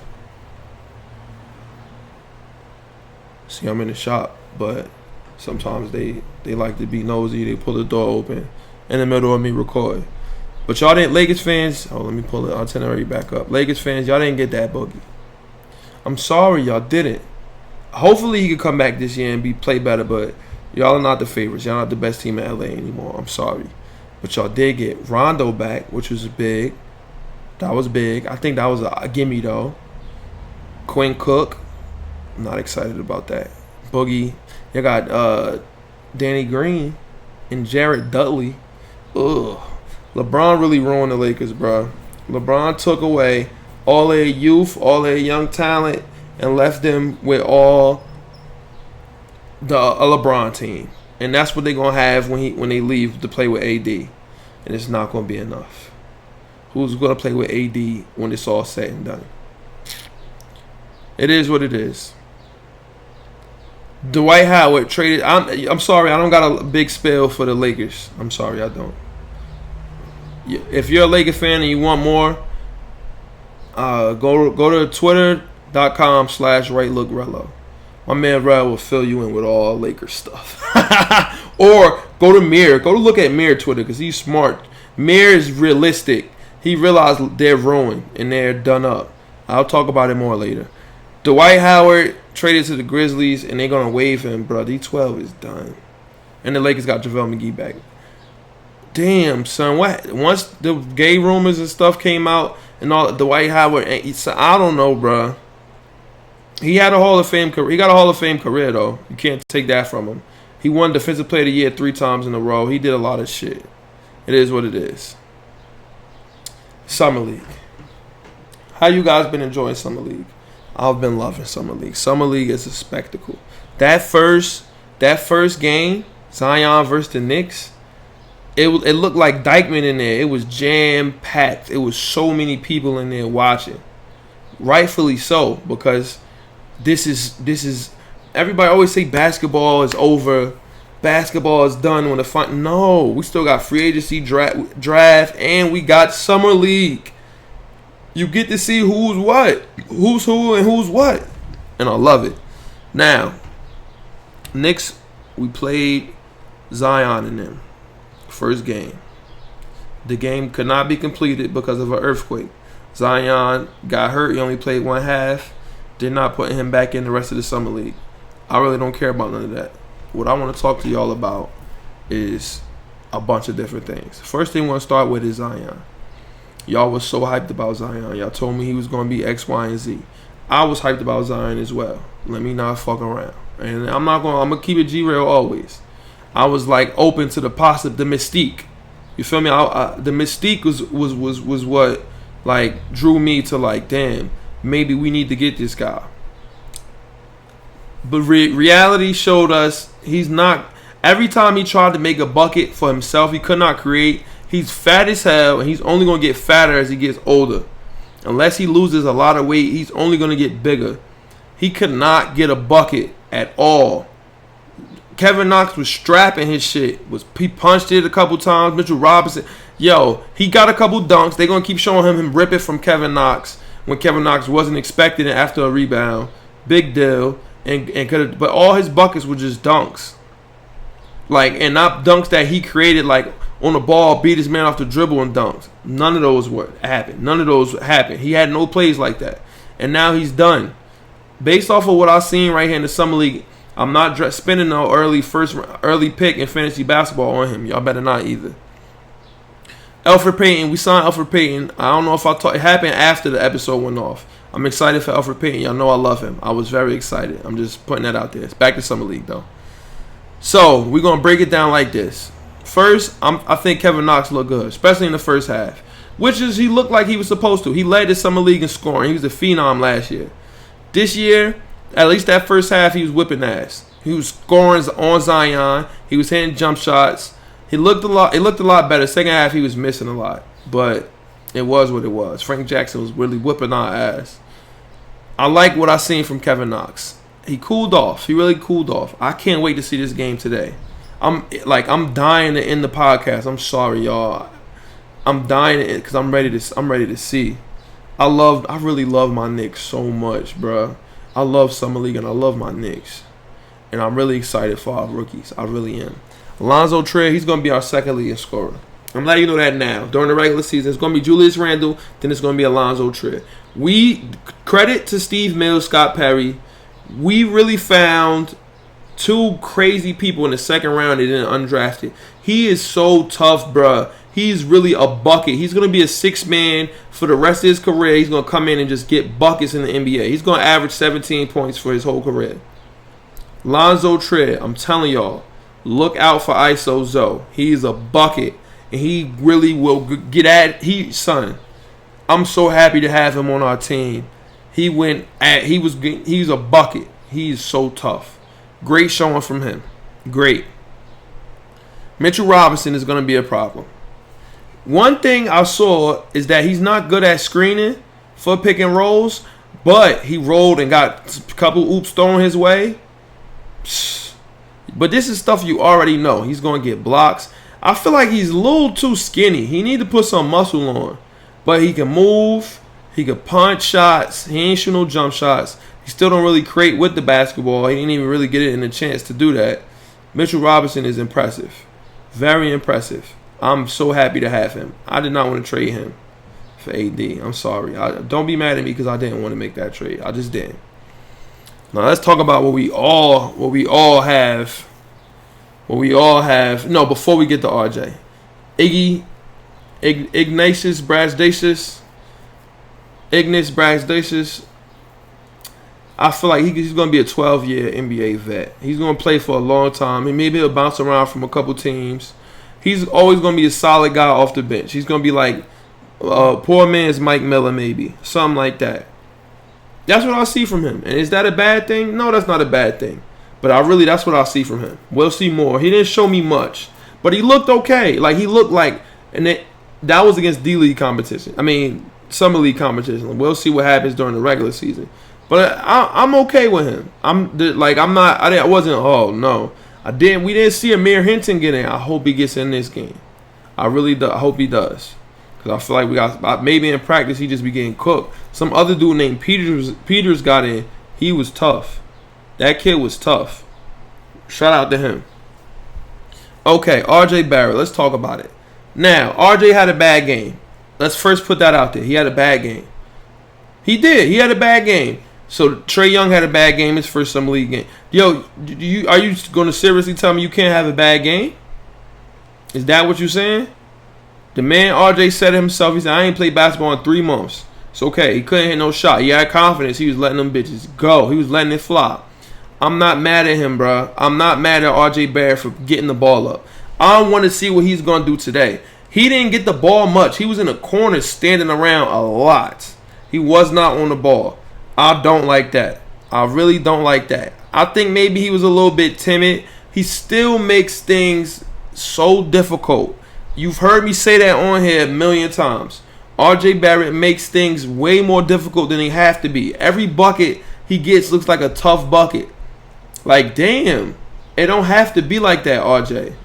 See, I'm in the shop, but sometimes they like to be nosy. They pull the door open in the middle of me recording. But y'all didn't, Lakers fans. Oh, let me pull the itinerary back up. Lakers fans, y'all didn't get that Boogie. I'm sorry, y'all didn't. Hopefully he could come back this year and play better, but y'all are not the favorites. Y'all not the best team in LA anymore. I'm sorry. But y'all did get Rondo back, which was big. That was big. I think that was a gimme, though. Quinn Cook. I'm not excited about that. Boogie. You got Danny Green and Jared Dudley. Ugh. LeBron really ruined the Lakers, bro. LeBron took away all their youth, all their young talent, and left them with all a LeBron team. And that's what they're going to have when they leave to play with AD. And it's not going to be enough. Who's going to play with AD when it's all said and done? It is what it is. Dwight Howard traded. I'm sorry, I don't got a big spell for the Lakers. I'm sorry, I don't. If you're a Laker fan and you want more, go to twitter.com/RightLookRello. My man Rel will fill you in with all Lakers stuff. Or go to Mir. Go to look at Mir Twitter because he's smart. Mir is realistic. He realized they're ruined and they're done up. I'll talk about it more later. Dwight Howard traded to the Grizzlies and they're gonna waive him, bro. D12 is done. And the Lakers got JaVale McGee back. Damn, son. What? Once the gay rumors and stuff came out and all, Dwight Howard, I don't know, bro. He had a Hall of Fame career. He got a Hall of Fame career though. You can't take that from him. He won Defensive Player of the Year 3 times in a row. He did a lot of shit. It is what it is. Summer League. How you guys been enjoying Summer League? I've been loving Summer League. Summer League is a spectacle. That first game, Zion versus the Knicks, it looked like Dykeman in there. It was jam-packed. It was so many people in there watching. Rightfully so, because this is everybody always say basketball is over. Basketball is done when the fun. No, we still got free agency draft, and we got Summer League. You get to see who's what, who's who, and who's what, and I love it. Now, Knicks, we played Zion in them. First game. The game could not be completed because of an earthquake. Zion got hurt. He only played one half, They're not putting him back in the rest of the summer league. I really don't care about none of that. What I want to talk to y'all about is a bunch of different things. First thing I want to start with is Zion. Y'all was so hyped about Zion. Y'all told me he was going to be X, Y, and Z. I was hyped about Zion as well. Let me not fuck around. And I'm going to keep it G-Real always. I was like open to the mystique. You feel me? The mystique was what like drew me to like, damn, maybe we need to get this guy. But reality showed us he's not. Every time he tried to make a bucket for himself, he could not create. He's fat as hell, and he's only going to get fatter as he gets older. Unless he loses a lot of weight, he's only going to get bigger. He could not get a bucket at all. Kevin Knox was strapping his shit. He punched it a couple times. Mitchell Robinson, he got a couple dunks. They're going to keep showing him rip it from Kevin Knox when Kevin Knox wasn't expecting it after a rebound. Big deal. But all his buckets were just dunks. And not dunks that he created, like on the ball, beat his man off the dribble and dunks. None of those happened. He had no plays like that. And now he's done. Based off of what I've seen right here in the Summer League, I'm not spending no early pick in fantasy basketball on him. Y'all better not either. Elfrid Payton, we signed Elfrid Payton. I don't know if it happened after the episode went off. I'm excited for Elfrid Payton. Y'all know I love him. I was very excited. I'm just putting that out there. It's back to Summer League, though. So, we're going to break it down like this. First, I think Kevin Knox looked good, especially in the first half. He looked like he was supposed to. He led the Summer League in scoring. He was a phenom last year. This year, at least that first half, he was whipping ass. He was scoring on Zion. He was hitting jump shots. It looked a lot better. Second half, he was missing a lot. But it was what it was. Frank Jackson was really whipping our ass. I like what I seen from Kevin Knox. He cooled off. He really cooled off. I can't wait to see this game today. I'm dying to end the podcast. I'm sorry, y'all. I'm dying to end because I'm ready to see. I really love my Knicks so much, bruh. I love Summer League and I love my Knicks. And I'm really excited for our rookies. I really am. Alonzo Trier, he's going to be our second leading scorer. I'm letting you know that now. During the regular season, it's going to be Julius Randle, then it's going to be Alonzo Trier. Credit to Steve Mills, Scott Perry. We really found two crazy people in the second round that didn't undrafted. He is so tough, bruh. He's really a bucket. He's going to be a six-man for the rest of his career. He's going to come in and just get buckets in the NBA. He's going to average 17 points for his whole career. Lonzo Trier, I'm telling y'all, look out for ISO Zoe. He's a bucket, and he really will get at. I'm so happy to have him on our team. He's a bucket. He's so tough. Great showing from him. Great. Mitchell Robinson is going to be a problem. One thing I saw is that he's not good at screening for pick and rolls, but he rolled and got a couple oops thrown his way. But this is stuff you already know. He's going to get blocks. I feel like he's a little too skinny. He need to put some muscle on. But he can move. He can punch shots. He ain't shoot no jump shots. He still don't really create with the basketball. He didn't even really get it in a chance to do that. Mitchell Robinson is impressive. Very impressive. I'm so happy to have him. I did not want to trade him for AD. I'm sorry. Don't be mad at me because I didn't want to make that trade. I just didn't. Now let's talk about what we all have. No, before we get to RJ. Ignatius Brasdacious. I feel like he's going to be a 12-year NBA vet. He's going to play for a long time. Maybe he'll bounce around from a couple teams. He's always going to be a solid guy off the bench. He's going to be like poor man's Mike Miller, maybe. Something like that. That's what I see from him. And is that a bad thing? No, that's not a bad thing. But that's what I see from him. We'll see more. He didn't show me much. But he looked okay. And that was against D-League competition. I mean, Summer League competition. We'll see what happens during the regular season. But I'm okay with him. We didn't see Amir Hinton get in. I hope he gets in this game. I really do. I hope he does. Because I feel like maybe in practice he just be getting cooked. Some other dude named Peters got in. He was tough. That kid was tough. Shout out to him. Okay, RJ Barrett. Let's talk about it. Now, RJ had a bad game. Let's first put that out there. He had a bad game. He did. He had a bad game. So Trae Young had a bad game his first summer league game. Yo, are you going to seriously tell me you can't have a bad game? Is that what you're saying? The man RJ said himself, he said, I ain't played basketball in 3 months. It's okay. He couldn't hit no shot. He had confidence. He was letting them bitches go. He was letting it fly. I'm not mad at him, bro. I'm not mad at RJ Barrett for getting the ball up. I want to see what he's going to do today. He didn't get the ball much. He was in the corner standing around a lot. He was not on the ball. I don't like that. I really don't like that. I think maybe he was a little bit timid. He still makes things so difficult. You've heard me say that on here a million times. RJ Barrett makes things way more difficult than they have to be. Every bucket he gets looks like a tough bucket. Like, damn. It don't have to be like that, RJ.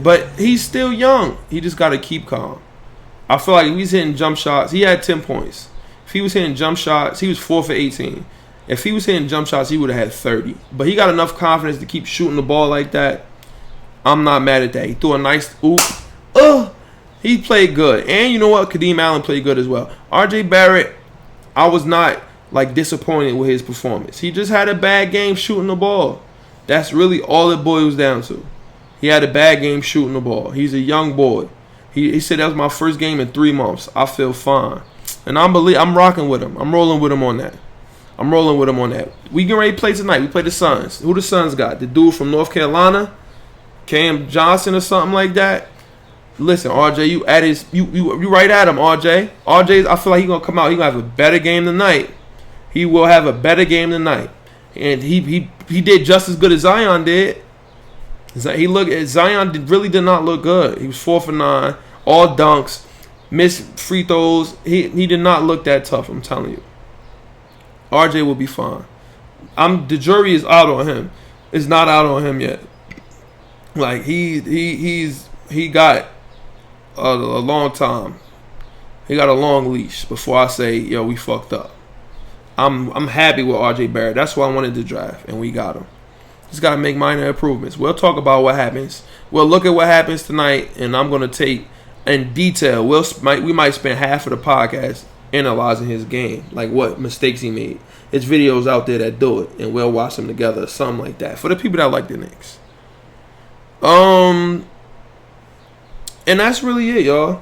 But he's still young. He just got to keep calm. I feel like if he's hitting jump shots, he had 10 points. If he was hitting jump shots, he was 4 for 18. If he was hitting jump shots, he would have had 30. But he got enough confidence to keep shooting the ball like that. I'm not mad at that. He threw a nice oop. He played good. And you know what? Kadeem Allen played good as well. RJ Barrett, I was not disappointed with his performance. He just had a bad game shooting the ball. That's really all it boils down to. He had a bad game shooting the ball. He's a young boy. He said that was my first game in 3 months. I feel fine. And I'm rocking with him. I'm rolling with him on that. We getting ready to play tonight. We play the Suns. Who the Suns got? The dude from North Carolina? Cam Johnson or something like that? Listen, RJ, you right at him, RJ. RJ, I feel like he's going to come out. He's going to have a better game tonight. He will have a better game tonight. And he did just as good as Zion did. Zion really did not look good. He was 4 for 9, all dunks, missed free throws. He did not look that tough, I'm telling you. RJ will be fine. The jury is out on him. It's not out on him yet. Like he got a long time. He got a long leash before I say, yo, we fucked up. I'm happy with RJ Barrett. That's why I wanted to draft, and we got him. Just got to make minor improvements. We'll talk about what happens. We'll look at what happens tonight, and I'm going to take in detail. We might spend half of the podcast analyzing his game, like what mistakes he made. His videos out there that do it, and we'll watch them together, something like that. For the people that like the Knicks. And that's really it, y'all.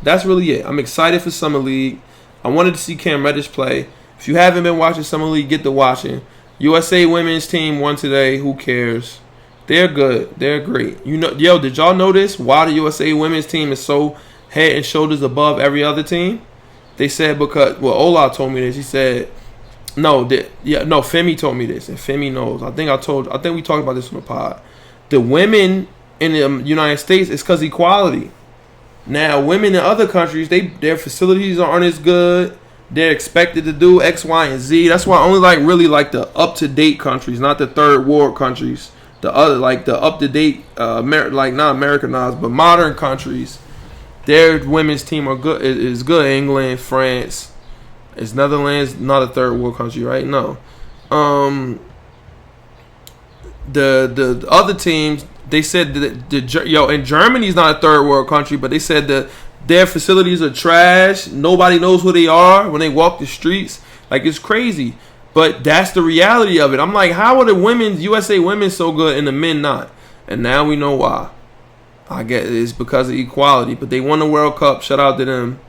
That's really it. I'm excited for Summer League. I wanted to see Cam Reddish play. If you haven't been watching Summer League, get to watching. USA women's team won today. Who cares? They're good. They're great. Did y'all notice why the USA women's team is so head and shoulders above every other team? They said because Ola told me this. He said Femi told me this, and Femi knows. I think we talked about this on the pod. The women in the United States is because equality. Now, women in other countries, their facilities aren't as good. They're expected to do X, Y, and Z. That's why I only like the up-to-date countries, not the third world countries. The other, like the up-to-date, not Americanized, but modern countries. Their women's team are good. Is good. England, France, it's Netherlands, not a third world country, right? No. The other teams, they said that and Germany's not a third world country, but they said that their facilities are trash. Nobody knows who they are when they walk the streets. Like, it's crazy. But that's the reality of it. I'm like, how are the USA women so good and the men not? And now we know why. I guess it's because of equality. But they won the World Cup. Shout out to them.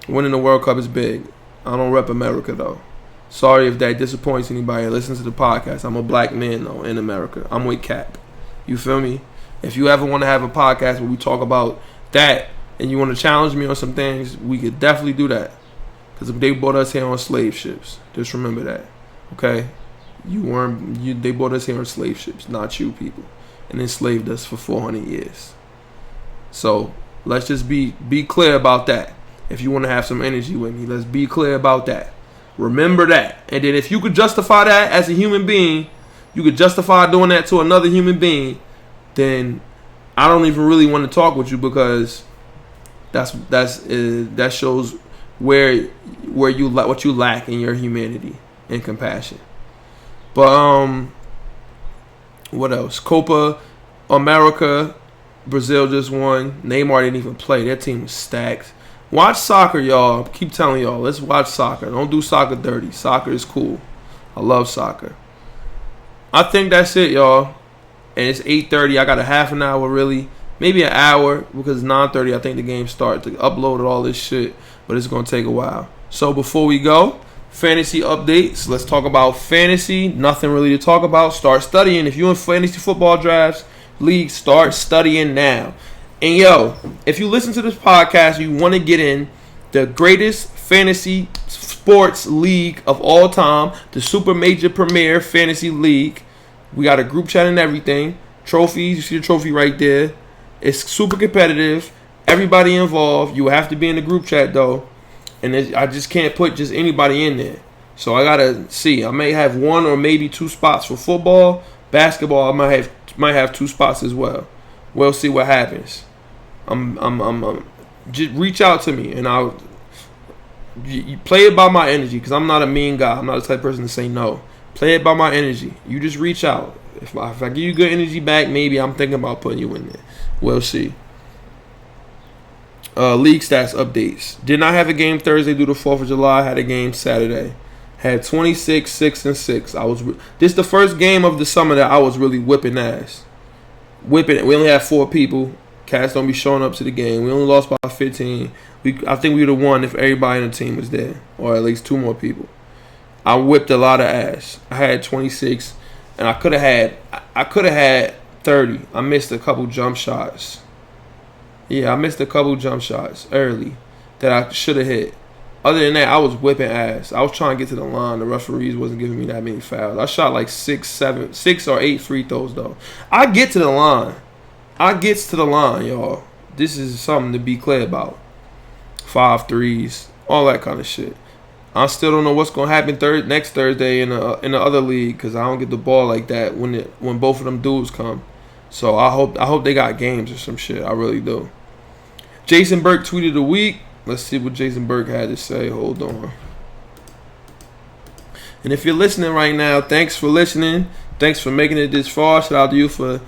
Winning the World Cup is big. I don't rep America, though. Sorry if that disappoints anybody that listens to the podcast. I'm a black man, though, in America. I'm with Cap. You feel me? If you ever want to have a podcast where we talk about that, and you want to challenge me on some things, we could definitely do that. Because they brought us here on slave ships. Just remember that. Okay? They brought us here on slave ships, not you people. And enslaved us for 400 years. So, let's just be clear about that. If you want to have some energy with me, let's be clear about that. Remember that. And then if you could justify that as a human being, you could justify doing that to another human being, then I don't even really want to talk with you, because that shows where you what you lack in your humanity and compassion. But what else? Copa America, Brazil just won. Neymar didn't even play. Their team was stacked. Watch soccer, y'all. Keep telling y'all. Let's watch soccer. Don't do soccer dirty. Soccer is cool. I love soccer. I think that's it, y'all. And it's 8:30. I got a half an hour, really. Maybe an hour, because 9:30 I think the game starts, to upload all this shit. But it's going to take a while. So before we go, fantasy updates. Let's talk about fantasy. Nothing really to talk about. Start studying. If you're in fantasy football drafts, league, start studying now. And yo, if you listen to this podcast, you want to get in the greatest fantasy sports league of all time, the Super Major Premier Fantasy League. We got a group chat and everything. Trophies, you see the trophy right there. It's super competitive. Everybody involved. You have to be in the group chat though. And I just can't put just anybody in there. So I gotta see. I may have 1 or maybe 2 spots for football. Basketball, I might have 2 spots as well. We'll see what happens. Just reach out to me and you play it by my energy, because I'm not a mean guy. I'm not the type of person to say no. Play it by my energy. You just reach out. If I give you good energy back, maybe I'm thinking about putting you in there. We'll see. League stats updates. Did not have a game Thursday due to 4th of July. Had a game Saturday. Had 26, 6, and 6. This is the first game of the summer that I was really whipping ass. Whipping it. We only had 4 people. Cats don't be showing up to the game. We only lost by 15. I think we would have won if everybody in the team was there, or at least 2 more people. I whipped a lot of ass. I had 26, and I could have had 30. I missed a couple jump shots. Yeah, I missed a couple jump shots early that I should have hit. Other than that, I was whipping ass. I was trying to get to the line. The referees wasn't giving me that many fouls. I shot like 6 or 8 free throws, though. I get to the line. Y'all. This is something to be clear about. 5 threes, all that kind of shit. I still don't know what's going to happen next Thursday in the other league, because I don't get the ball like that when both of them dudes come. So I hope they got games or some shit. I really do. Jason Burke tweeted of the week. Let's see what Jason Burke had to say. Hold on. And if you're listening right now, thanks for listening. Thanks for making it this far. Shout out to you for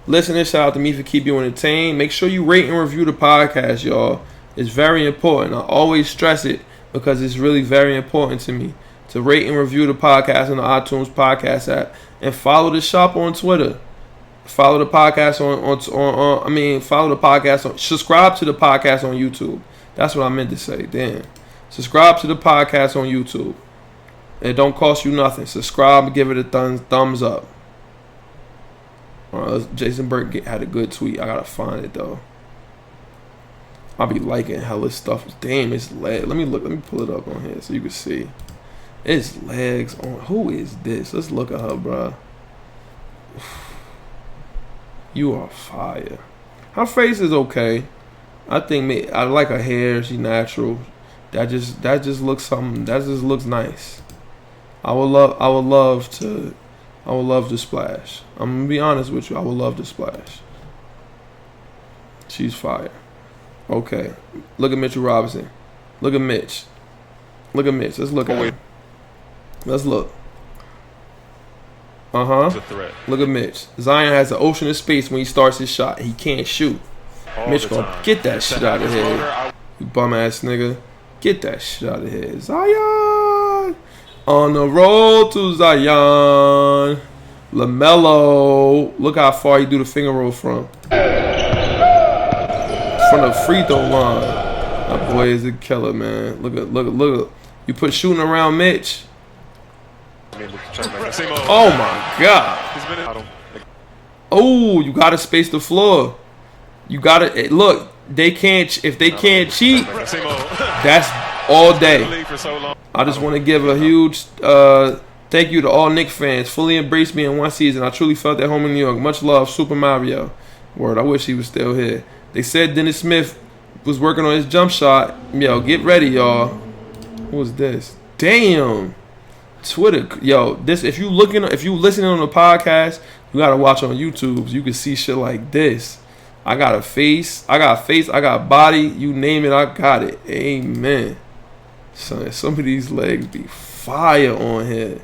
listening. Shout out to me for keeping you entertained. Make sure you rate and review the podcast, y'all. It's very important. I always stress it because it's really very important to me to rate and review the podcast on the iTunes podcast app, and follow the shop on Twitter. Follow the podcast subscribe to the podcast on YouTube. That's what I meant to say. Damn. Subscribe to the podcast on YouTube. It don't cost you nothing. Subscribe and give it a thumbs up. Jason Burke had a good tweet. I gotta find it though. I'll be liking hella stuff. Damn, it's leg. Let me pull it up on here so you can see. It's legs on. Who is this? Let's look at her, bro. You are fire. Her face is okay. I think I like her hair. She's natural. That just looks something. That just looks nice. I would love to splash. I'm gonna be honest with you. I would love to splash. She's fire. Okay. Look at Mitchell Robinson. Look at Mitch. Let's look at him. Let's look. Look at Mitch. Zion has an ocean of space when he starts his shot. He can't shoot. Mitch gonna get that shit out of here. You bum ass nigga. Get that shit out of here. Zion. On the road to Zion. LaMelo. Look how far he do the finger roll from. From the free throw line. That boy is a killer, man. Look at. You put shooting around Mitch. Oh my God. Oh, you gotta space the floor. You gotta look. They can't. If they can't cheat, that's all day. I just want to give a huge thank you to all Knicks fans. Fully embraced me in one season. I truly felt at home in New York. Much love, Super Mario. Word. I wish he was still here. They said Dennis Smith was working on his jump shot. Yo, get ready, y'all. What was this? Damn. Twitter, yo, this if you listening on the podcast, you gotta watch on YouTube so you can see shit like this. I got a face, I got body, you name it, I got it. Amen. Son, some of these legs be fire on here.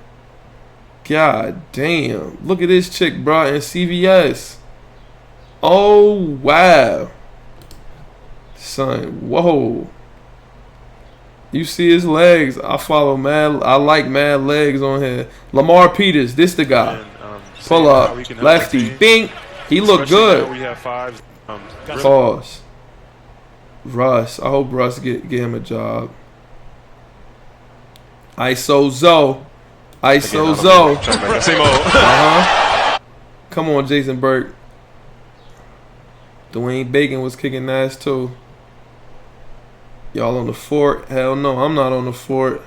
God damn. Look at this chick, bro, in CVS. Oh wow. Son, whoa. You see his legs. I follow mad. I like mad legs on here. Lamar Peters, this the guy. Pull up, lefty, bing. He look good. We have 5. Pause. Russ. I hope Russ get him a job. ISO Zoe. ISO Zoe. Same old. Come on, Jason Burke. Dwayne Bacon was kicking ass too. Y'all on the fort? Hell no, I'm not on the fort.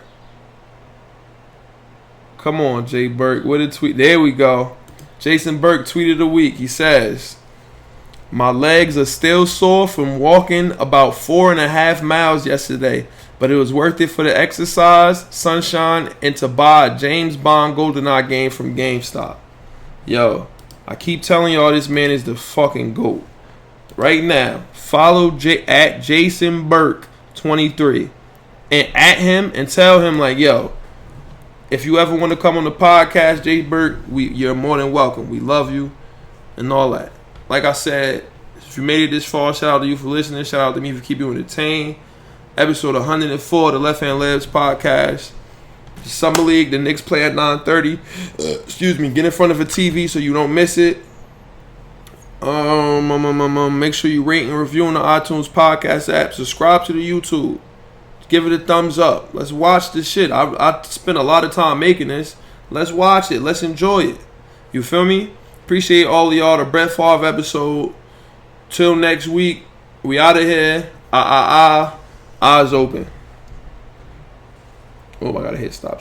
Come on, Jay Burke. What a tweet. There we go. Jason Burke tweeted of the week. He says, my legs are still sore from walking about 4.5 miles yesterday, but it was worth it for the exercise, sunshine, and to buy a James Bond GoldenEye game from GameStop. Yo, I keep telling y'all this man is the fucking GOAT. Right now, follow at Jason Burke 23 and at him and tell him like, yo, if you ever want to come on the podcast, Jay Burke, you're more than welcome. We love you and all that. Like I said, if you made it this far, shout out to you for listening. Shout out to me for keeping you entertained. Episode 104 of the Left Hand Labs podcast. The Summer League, the Knicks play at 9:30. Excuse me, get in front of a TV so you don't miss it. Make sure you rate and review on the iTunes podcast app. Subscribe to the YouTube. Give it a thumbs up. Let's watch this shit. I spent a lot of time making this. Let's watch it. Let's enjoy it. You feel me? Appreciate all of y'all. The Brett Favre episode. Till next week. We out of here. Eyes open. Oh, I gotta hit stop.